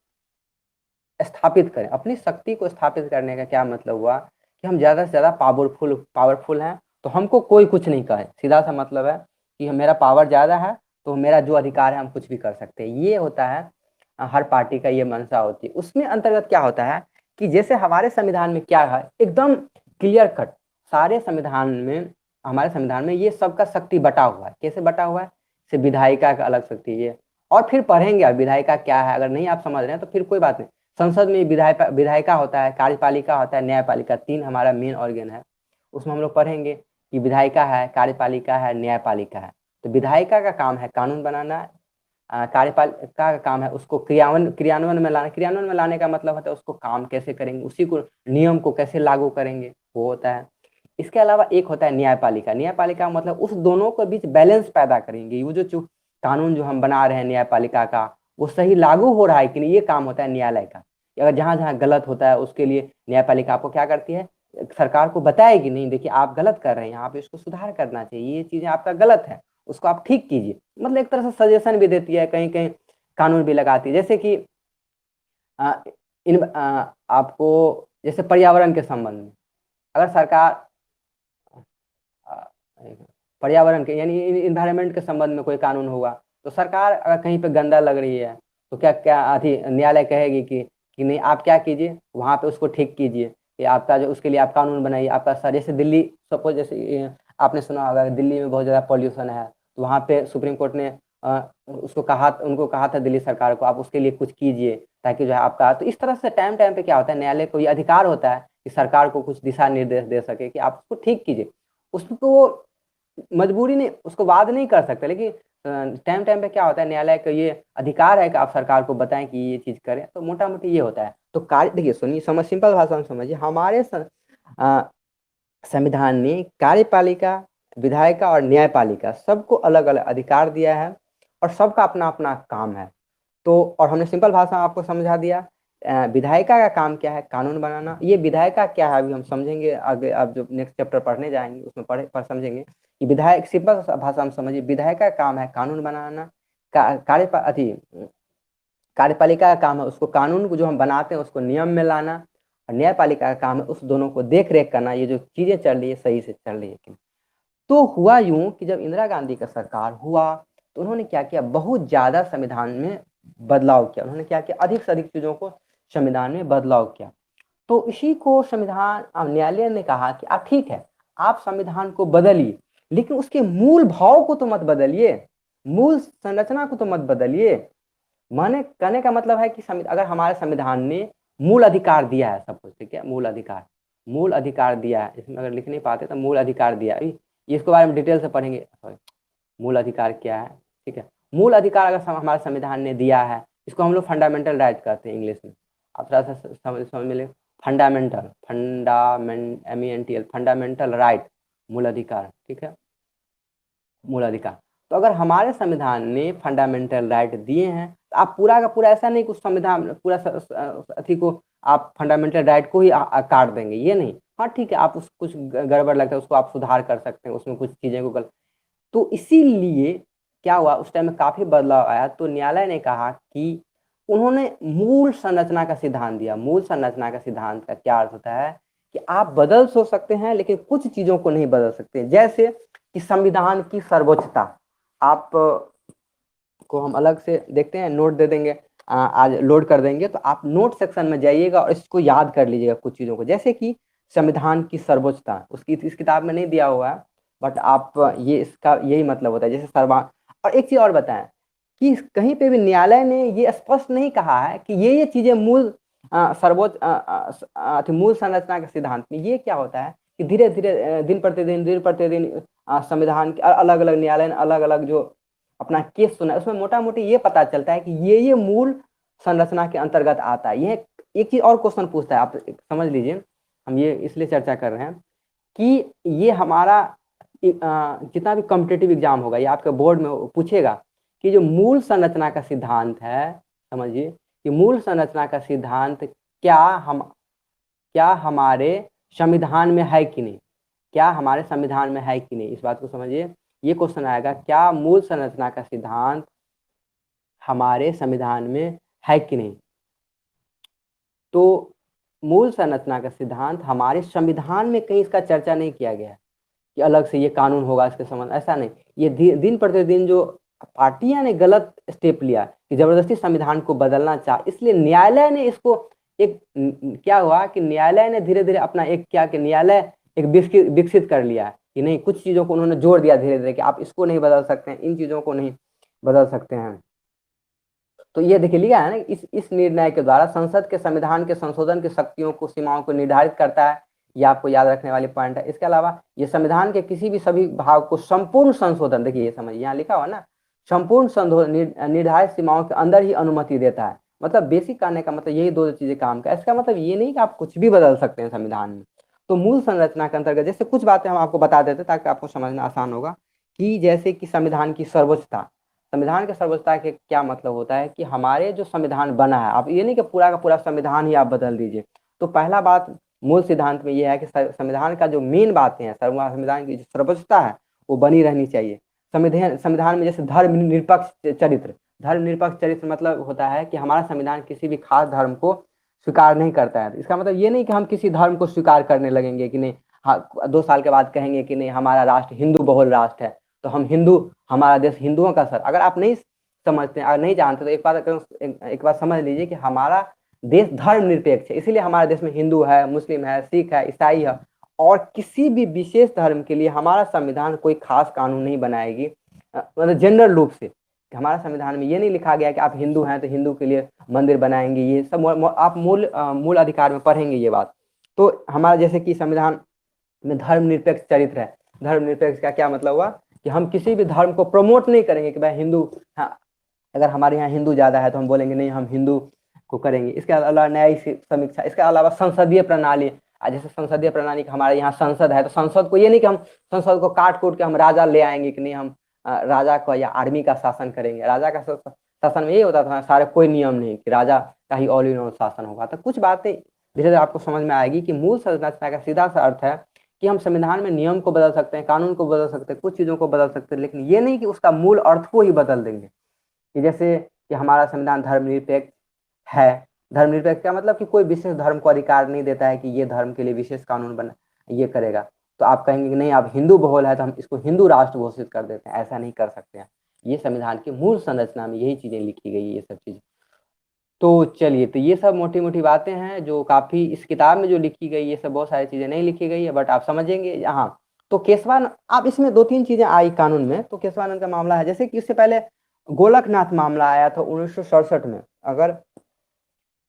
स्थापित करें। अपनी शक्ति को स्थापित करने का क्या मतलब हुआ कि हम ज़्यादा से ज़्यादा पावरफुल हैं, तो हमको कोई कुछ नहीं कहे। सीधा सा मतलब है कि मेरा पावर ज़्यादा है, तो मेरा जो अधिकार है हम कुछ भी कर सकते हैं। ये होता है हर पार्टी का, ये मंशा होती है। उसमें अंतर्गत क्या होता है कि जैसे हमारे संविधान में क्या है, एकदम क्लियर कट सारे संविधान में, हमारे संविधान में ये सबका शक्ति बटा हुआ है। कैसे बटा हुआ है, जैसे विधायिका का अलग शक्ति है, और फिर पढ़ेंगे अब विधायिका क्या है। अगर नहीं आप समझ रहे हैं तो फिर कोई बात नहीं। संसद में विधायिका होता है, कार्यपालिका होता है, न्यायपालिका, तीन हमारा मेन ऑर्गन है। उसमें हम लोग पढ़ेंगे कि विधायिका है, कार्यपालिका है, न्यायपालिका है। तो विधायिका का काम है कानून बनाना, कार्यपालिका का काम है उसको क्रियान्वयन में लाना। क्रियान्वयन में लाने का मतलब होता है उसको काम कैसे करेंगे, उसी को नियम को कैसे लागू करेंगे, वो होता है। इसके अलावा एक होता है न्यायपालिका। न्यायपालिका मतलब उस दोनों के बीच बैलेंस पैदा करेंगे। वो जो कानून जो हम बना रहे हैं न्यायपालिका का, वो सही लागू हो रहा है कि नहीं, ये काम होता है न्यायालय का। अगर जहाँ जहाँ गलत होता है उसके लिए न्यायपालिका आपको क्या करती है, सरकार को बताएगी, नहीं देखिए आप गलत कर रहे हैं, यहाँ पे इसको सुधार करना चाहिए, ये चीजें आपका गलत है, उसको आप ठीक कीजिए। मतलब एक तरह से सजेशन भी देती है, कहीं कहीं कानून भी लगाती है। जैसे कि आपको जैसे पर्यावरण के संबंध में अगर सरकार पर्यावरण के यानी इन्वायरमेंट के संबंध में कोई कानून हुआ, तो सरकार अगर कहीं पे गंदा लग रही है, तो क्या क्या अथी न्यायालय कहेगी कि नहीं आप क्या कीजिए, वहाँ पे उसको ठीक कीजिए, कि आपका जो उसके लिए आप कानून बनाइए। आपका सर जैसे दिल्ली, सपोज जैसे आपने सुना होगा दिल्ली में बहुत ज़्यादा पॉल्यूशन है, तो वहाँ पे सुप्रीम कोर्ट ने उनको कहा था दिल्ली सरकार को, आप उसके लिए कुछ कीजिए ताकि जो है आपका। तो इस तरह से टाइम टाइम पे क्या होता है, न्यायालय को ये अधिकार होता है कि सरकार को कुछ दिशा निर्देश दे सके कि आप उसको ठीक कीजिए। उसको मजबूरी नहीं, उसको वाद नहीं कर सकते, लेकिन टाइम टाइम पे क्या होता है, न्यायालय का ये अधिकार है कि आप सरकार को बताएं कि ये चीज करें। तो मोटा मोटी ये होता है। तो कार्य देखिए, सुनिए, सिंपल भाषा में समझिए। हमारे संविधान ने कार्यपालिका, विधायिका और न्यायपालिका सबको अलग अलग अधिकार दिया है, और सबका अपना अपना काम है। तो और हमने सिंपल भाषा में आपको समझा दिया। विधायिका का काम क्या है, कानून बनाना। ये विधायिका क्या है अभी हम समझेंगे आगे, आप जो नेक्स्ट चैप्टर पढ़ने जाएंगे उसमें पढ़ समझेंगे कि विधायक, सिंपल भाषा में समझिए, विधायिका का काम है कानून बनाना। कार्यपालिका का काम है उसको कानून को जो हम बनाते हैं उसको नियम में लाना, और न्यायपालिका का काम है उस दोनों को देख रेख करना, ये जो चीजें चल रही है सही से चल रही है कि। तो हुआ यूं कि जब इंदिरा गांधी का सरकार हुआ, तो उन्होंने क्या किया, बहुत ज्यादा संविधान में बदलाव किया। उन्होंने क्या किया, अधिक से अधिक चीजों को संविधान में बदलाव किया। तो इसी को संविधान न्यायालय ने कहा कि आप ठीक है, आप संविधान को बदलिए, लेकिन उसके मूल भाव को तो मत बदलिए, मूल संरचना को तो मत बदलिए। माने कहने का मतलब है कि अगर हमारे संविधान ने मूल अधिकार दिया है सब कुछ, ठीक है, मूल अधिकार दिया है, इसमें अगर लिख नहीं पाते तो मूल अधिकार दिया है, इसके बारे में डिटेल से पढ़ेंगे। सॉरी, मूल अधिकार क्या है, ठीक है। मूल अधिकार अगर हमारे संविधान ने दिया है, इसको हम लोग फंडामेंटल राइट कहते हैं इंग्लिश में। आप थोड़ा सा समझ में ले, MENTL, फंडामेंटल राइट, मूल अधिकार, ठीक है, मूल अधिकार। तो अगर हमारे संविधान ने फंडामेंटल राइट दिए हैं, तो आप पूरा का पूरा ऐसा नहीं कुछ संविधान पूरा अथी को आप फंडामेंटल राइट को ही काट देंगे, ये नहीं। हाँ ठीक है, आप उस कुछ गड़बड़ लगता है उसको आप सुधार कर सकते हैं, उसमें कुछ चीज़ें को गलत। तो इसीलिए क्या हुआ, उस टाइम में काफ़ी बदलाव आया। तो न्यायालय ने कहा कि उन्होंने मूल संरचना का सिद्धांत दिया। मूल संरचना का सिद्धांत का क्या अर्थ होता है कि आप बदल सो सकते हैं लेकिन कुछ चीज़ों को नहीं बदल सकते। जैसे कि संविधान की सर्वोच्चता, आप को हम अलग से देखते हैं, नोट दे देंगे, आज लोड कर देंगे, तो आप नोट सेक्शन में जाइएगा और इसको याद कर लीजिएगा कुछ चीज़ों को। जैसे कि संविधान की सर्वोच्चता उसकी इस किताब में नहीं दिया हुआ है, बट आप ये इसका यही मतलब होता है। जैसे सर्वा, और एक चीज़ और बताएं कि कहीं पे भी न्यायालय ने ये स्पष्ट नहीं कहा है कि ये चीज़ें मूल सर्वोच्च मूल संरचना के सिद्धांत में। ये क्या होता है कि धीरे धीरे दिन प्रतिदिन संविधान के अलग अलग न्यायालय ने अलग अलग जो अपना केस सुना है, उसमें मोटा मोटी ये पता चलता है कि ये मूल संरचना के अंतर्गत आता है। यह एक चीज और क्वेश्चन पूछता है, आप समझ लीजिए, हम ये इसलिए चर्चा कर रहे हैं कि ये हमारा जितना भी कॉम्पिटिटिव एग्जाम होगा, ये आपके बोर्ड में पूछेगा कि जो मूल संरचना का सिद्धांत है, समझिए कि मूल संरचना का सिद्धांत क्या हमारे संविधान में है कि नहीं, क्या हमारे संविधान में है कि नहीं, इस बात को समझिए। ये क्वेश्चन आएगा, क्या मूल संरचना का सिद्धांत हमारे संविधान में है कि नहीं। तो मूल संरचना का सिद्धांत हमारे संविधान में कहीं इसका चर्चा नहीं किया गया कि अलग से ये कानून होगा इसके संबंध, ऐसा नहीं। ये दिन प्रतिदिन जो पार्टियां ने गलत स्टेप लिया कि जबरदस्ती संविधान को बदलना चाह, इसलिए न्यायालय ने इसको एक क्या हुआ कि न्यायालय ने धीरे धीरे अपना एक क्या कि न्यायालय एक विकसित कर लिया कि नहीं, कुछ चीजों को उन्होंने जोड़ दिया धीरे धीरे कि आप इसको नहीं बदल सकते हैं, इन चीजों को नहीं बदल सकते हैं। तो ये देखिए लिखा है ना, इस निर्णय के द्वारा संसद के संविधान के संशोधन की शक्तियों को सीमाओं को निर्धारित करता है। ये आपको याद रखने वाली पॉइंट है। इसके अलावा ये संविधान के किसी भी सभी भाग को संपूर्ण संशोधन, देखिए ये समझ यहाँ लिखा हुआ ना, संपूर्ण संशोधन निर्धारित सीमाओं के अंदर ही अनुमति देता है। मतलब बेसिक करने का मतलब यही दो चीजें काम का। इसका मतलब ये नहीं कि आप कुछ भी बदल सकते हैं संविधान में। तो मूल संरचना के अंतर्गत जैसे कुछ बातें हम आपको बता देते ताकि आपको समझना आसान होगा, कि जैसे कि संविधान की सर्वोच्चता। संविधान की सर्वोच्चता के क्या मतलब होता है कि हमारे जो संविधान बना है, आप ये नहीं कि पूरा का पूरा संविधान ही आप बदल दीजिए। तो पहला बात मूल सिद्धांत में यह है कि संविधान का जो मेन बातें हैं, संविधान की जो सर्वोच्चता है वो बनी रहनी चाहिए। संविधान में जैसे धर्मनिरपेक्ष चरित्र मतलब होता है कि हमारा संविधान किसी भी खास धर्म को स्वीकार नहीं करता है। इसका मतलब ये नहीं कि हम किसी धर्म को स्वीकार करने लगेंगे कि नहीं, हाँ 2 साल के बाद कहेंगे कि नहीं हमारा राष्ट्र हिंदू बहुल राष्ट्र है, तो हम हिंदू, हमारा देश हिंदुओं का सर। अगर आप नहीं समझते हैं, अगर नहीं जानते, तो एक बात समझ लीजिए कि हमारा देश धर्म निरपेक्ष है, इसीलिए हमारे देश में हिंदू है, मुस्लिम है, सिख है, ईसाई है, और किसी भी विशेष धर्म के लिए हमारा संविधान कोई खास कानून नहीं बनाएगी। मतलब जनरल रूप से हमारा संविधान में ये नहीं लिखा गया कि आप हिंदू हैं तो हिंदू के लिए मंदिर बनाएंगे। ये सब आप मूल अधिकार में पढ़ेंगे ये बात। तो हमारा जैसे कि संविधान में धर्मनिरपेक्ष चरित्र है। धर्मनिरपेक्ष का क्या मतलब हुआ कि हम किसी भी धर्म को प्रमोट नहीं करेंगे कि भाई हिंदू, हाँ अगर हमारे यहाँ हिंदू ज्यादा है तो हम बोलेंगे नहीं हम हिंदू को करेंगे। इसके अलावा न्यायिक समीक्षा, इसके अलावा संसदीय प्रणाली, जैसे संसदीय प्रणाली हमारे यहाँ संसद है, तो संसद को ये नहीं कि हम संसद को काट कूट के हम राजा ले आएंगे कि नहीं हम राजा का या आर्मी का शासन करेंगे। राजा का शासन में यही होता था सारे, कोई नियम नहीं कि राजा का ही ऑल इन ऑल शासन होगा। तो कुछ बातें धीरे धीरे आपको समझ में आएगी कि मूल संरचना का सीधा सा अर्थ है कि हम संविधान में नियम को बदल सकते हैं, कानून को बदल सकते हैं, कुछ चीजों को बदल सकते हैं, लेकिन ये नहीं कि उसका मूल अर्थ को ही बदल देंगे। कि जैसे कि हमारा संविधान धर्मनिरपेक्ष है। धर्मनिरपेक्ष का मतलब कि कोई विशेष धर्म को अधिकार नहीं देता है कि ये धर्म के लिए विशेष कानून बना ये करेगा। तो आप कहेंगे कि नहीं आप हिंदू बहुल है तो हम इसको हिंदू राष्ट्र घोषित कर देते हैं, ऐसा नहीं कर सकते हैं। ये संविधान की मूल संरचना में यही चीजें लिखी गई है, ये सब चीजें। तो चलिए, तो ये सब मोटी मोटी बातें हैं जो काफी इस किताब में जो लिखी गई, ये सब बहुत सारी चीजें नहीं लिखी गई है, बट आप समझेंगे। हाँ, तो केशवानंद, आप इसमें 2-3 चीजें आई कानून में। तो केशवानंद का मामला है, जैसे कि इससे पहले गोलकनाथ मामला आया था 1967 में। अगर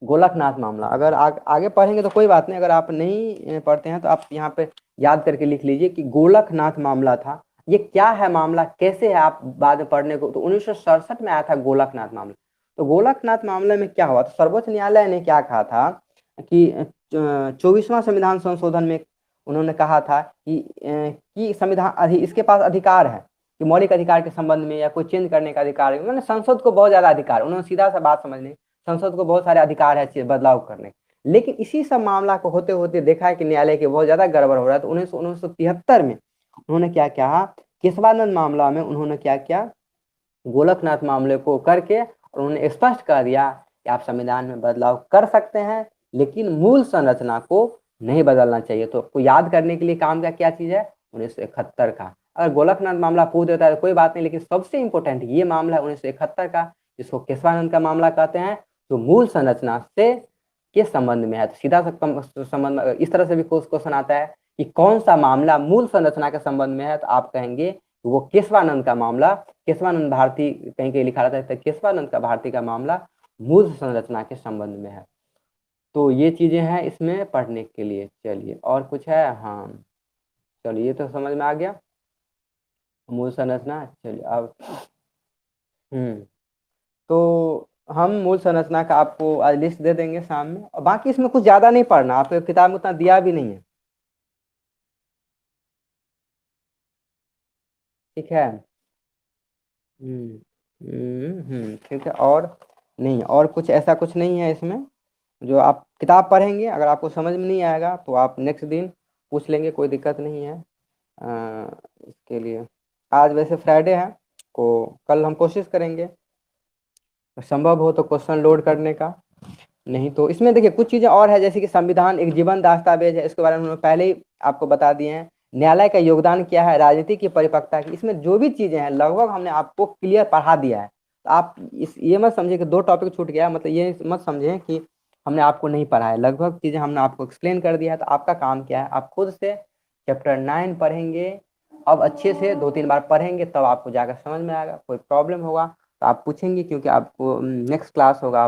गोलकनाथ मामला अगर आगे पढ़ेंगे तो कोई बात नहीं, अगर आप नहीं पढ़ते हैं तो आप यहाँ पे याद करके लिख लीजिए कि गोलकनाथ मामला था। ये क्या है मामला, कैसे है, आप बाद में पढ़ने को। तो 1967 में आया था गोलकनाथ मामला। तो गोलकनाथ मामले में क्या हुआ, तो सर्वोच्च न्यायालय ने क्या कहा था कि 24वां संविधान संशोधन में उन्होंने कहा था कि संविधान इसके पास अधिकार है कि मौलिक अधिकार के संबंध में या कोई चेंज करने का अधिकार है। उन्होंने संसद को बहुत ज्यादा अधिकार, उन्होंने सीधा सा बात समझ ली, संसद को बहुत सारे अधिकार है बदलाव करने। लेकिन इसी सब मामला को होते होते देखा है कि न्यायालय के बहुत ज़्यादा गड़बड़ हो रहा है, तो 1973 में उन्होंने क्या कहा, केशवानंद मामला में उन्होंने क्या किया, गोलकनाथ मामले को करके और उन्होंने स्पष्ट कर दिया कि आप संविधान में बदलाव कर सकते हैं, लेकिन मूल संरचना को नहीं बदलना चाहिए। तो आपको याद करने के लिए काम का क्या चीज़ है, 1971 का। अगर गोलकनाथ मामला पूछ देता है तो कोई बात नहीं, लेकिन सबसे इंपॉर्टेंट ये मामला है 1971 का, जिसको केशवानंद का मामला कहते हैं, जो मूल संरचना से के संबंध में है। तो सीधा संबंध, इस तरह से भी क्वेश्चन आता है कि कौन सा मामला मूल संरचना के संबंध में है, तो आप कहेंगे वो केशवानंद का मामला, केशवानंद भारती कहीं कहीं लिखा रहता है, केशवानंद का भारती का मामला मूल संरचना के संबंध में है। तो ये चीजें हैं इसमें पढ़ने के लिए। चलिए और कुछ है, हाँ चलिए ये तो समझ में आ गया मूल संरचना। चलिए अब तो हम मूल संरचना का आपको आज लिस्ट दे देंगे शाम में, और बाकी इसमें कुछ ज्यादा नहीं पढ़ना, आपको किताब में उतना दिया भी नहीं है, ठीक है। ठीक है, और नहीं, और कुछ ऐसा कुछ नहीं है इसमें। जो आप किताब पढ़ेंगे, अगर आपको समझ में नहीं आएगा तो आप नेक्स्ट दिन पूछ लेंगे, कोई दिक्कत नहीं है। इसके लिए आज वैसे फ्राइडे है, को कल हम कोशिश करेंगे संभव हो तो क्वेश्चन लोड करने का। नहीं तो इसमें देखिए कुछ चीज़ें और है, जैसे कि संविधान एक जीवन दस्तावेज है, इसके बारे में उन्होंने पहले ही आपको बता दिए हैं। न्यायालय का योगदान क्या है, राजनीति की परिपक्वता की, इसमें जो भी चीज़ें हैं लगभग हमने आपको क्लियर पढ़ा दिया है। तो आप ये मत समझिए कि 2 टॉपिक छूट गया, मतलब ये मत समझें कि हमने आपको नहीं पढ़ा है, लगभग चीज़ें हमने आपको एक्सप्लेन कर दिया है। तो आपका काम क्या है, आप खुद से चैप्टर 9 पढ़ेंगे, अब अच्छे से 2-3 बार पढ़ेंगे, तब आपको जाकर समझ में आएगा। कोई प्रॉब्लम होगा तो आप पूछेंगे, क्योंकि आपको नेक्स्ट क्लास होगा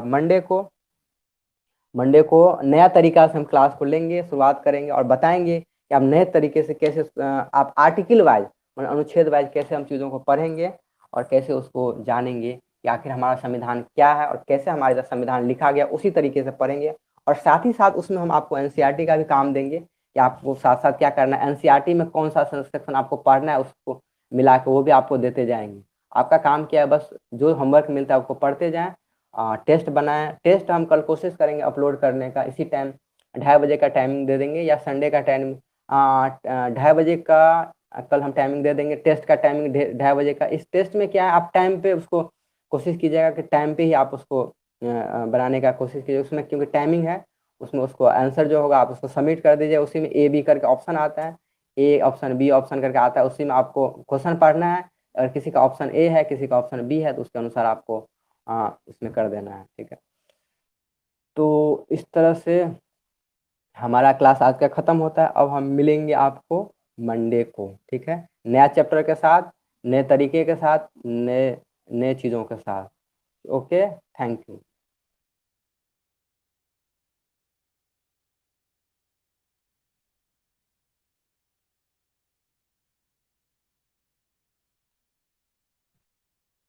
मंडे को नया तरीका से हम क्लास को लेंगे, शुरुआत करेंगे और बताएंगे कि आप नए तरीके से कैसे आप आर्टिकल वाइज, मतलब अनुच्छेद वाइज कैसे हम चीज़ों को पढ़ेंगे और कैसे उसको जानेंगे कि आखिर हमारा संविधान क्या है और कैसे हमारे इधर संविधान लिखा गया, उसी तरीके से पढ़ेंगे। और साथ ही साथ उसमें हम आपको एनसीईआरटी का भी काम देंगे कि आपको साथ साथ क्या करना है, एनसीईआरटी में कौन सा सेक्शन आपको पढ़ना है उसको मिला के वो भी आपको देते जाएंगे। आपका काम क्या है, बस जो होमवर्क मिलता है उसको पढ़ते जाएं। टेस्ट बनाएं, टेस्ट हम कल कोशिश करेंगे अपलोड करने का, इसी टाइम 2:30 बजे का टाइमिंग दे देंगे, या संडे का टाइम 2:30 बजे का कल हम टाइमिंग दे देंगे। टेस्ट का टाइमिंग 2:30 बजे का। इस टेस्ट में क्या है, आप टाइम पे उसको कोशिश कीजिएगा कि टाइम पे ही आप उसको बनाने का कोशिश कीजिए, उसमें क्योंकि टाइमिंग है, उसमें उसको आंसर जो होगा आप उसको सबमिट कर दीजिए। उसी में A B करके ऑप्शन आता है, A ऑप्शन B ऑप्शन करके आता है, उसी में आपको क्वेश्चन पढ़ना है। अगर किसी का ऑप्शन A है, किसी का ऑप्शन B है, तो उसके अनुसार आपको उसमें कर देना है, ठीक है। तो इस तरह से हमारा क्लास आज का ख़त्म होता है। अब हम मिलेंगे आपको मंडे को, ठीक है, नया चैप्टर के साथ, नए तरीके के साथ, नए नए चीज़ों के साथ। Okay, thank you.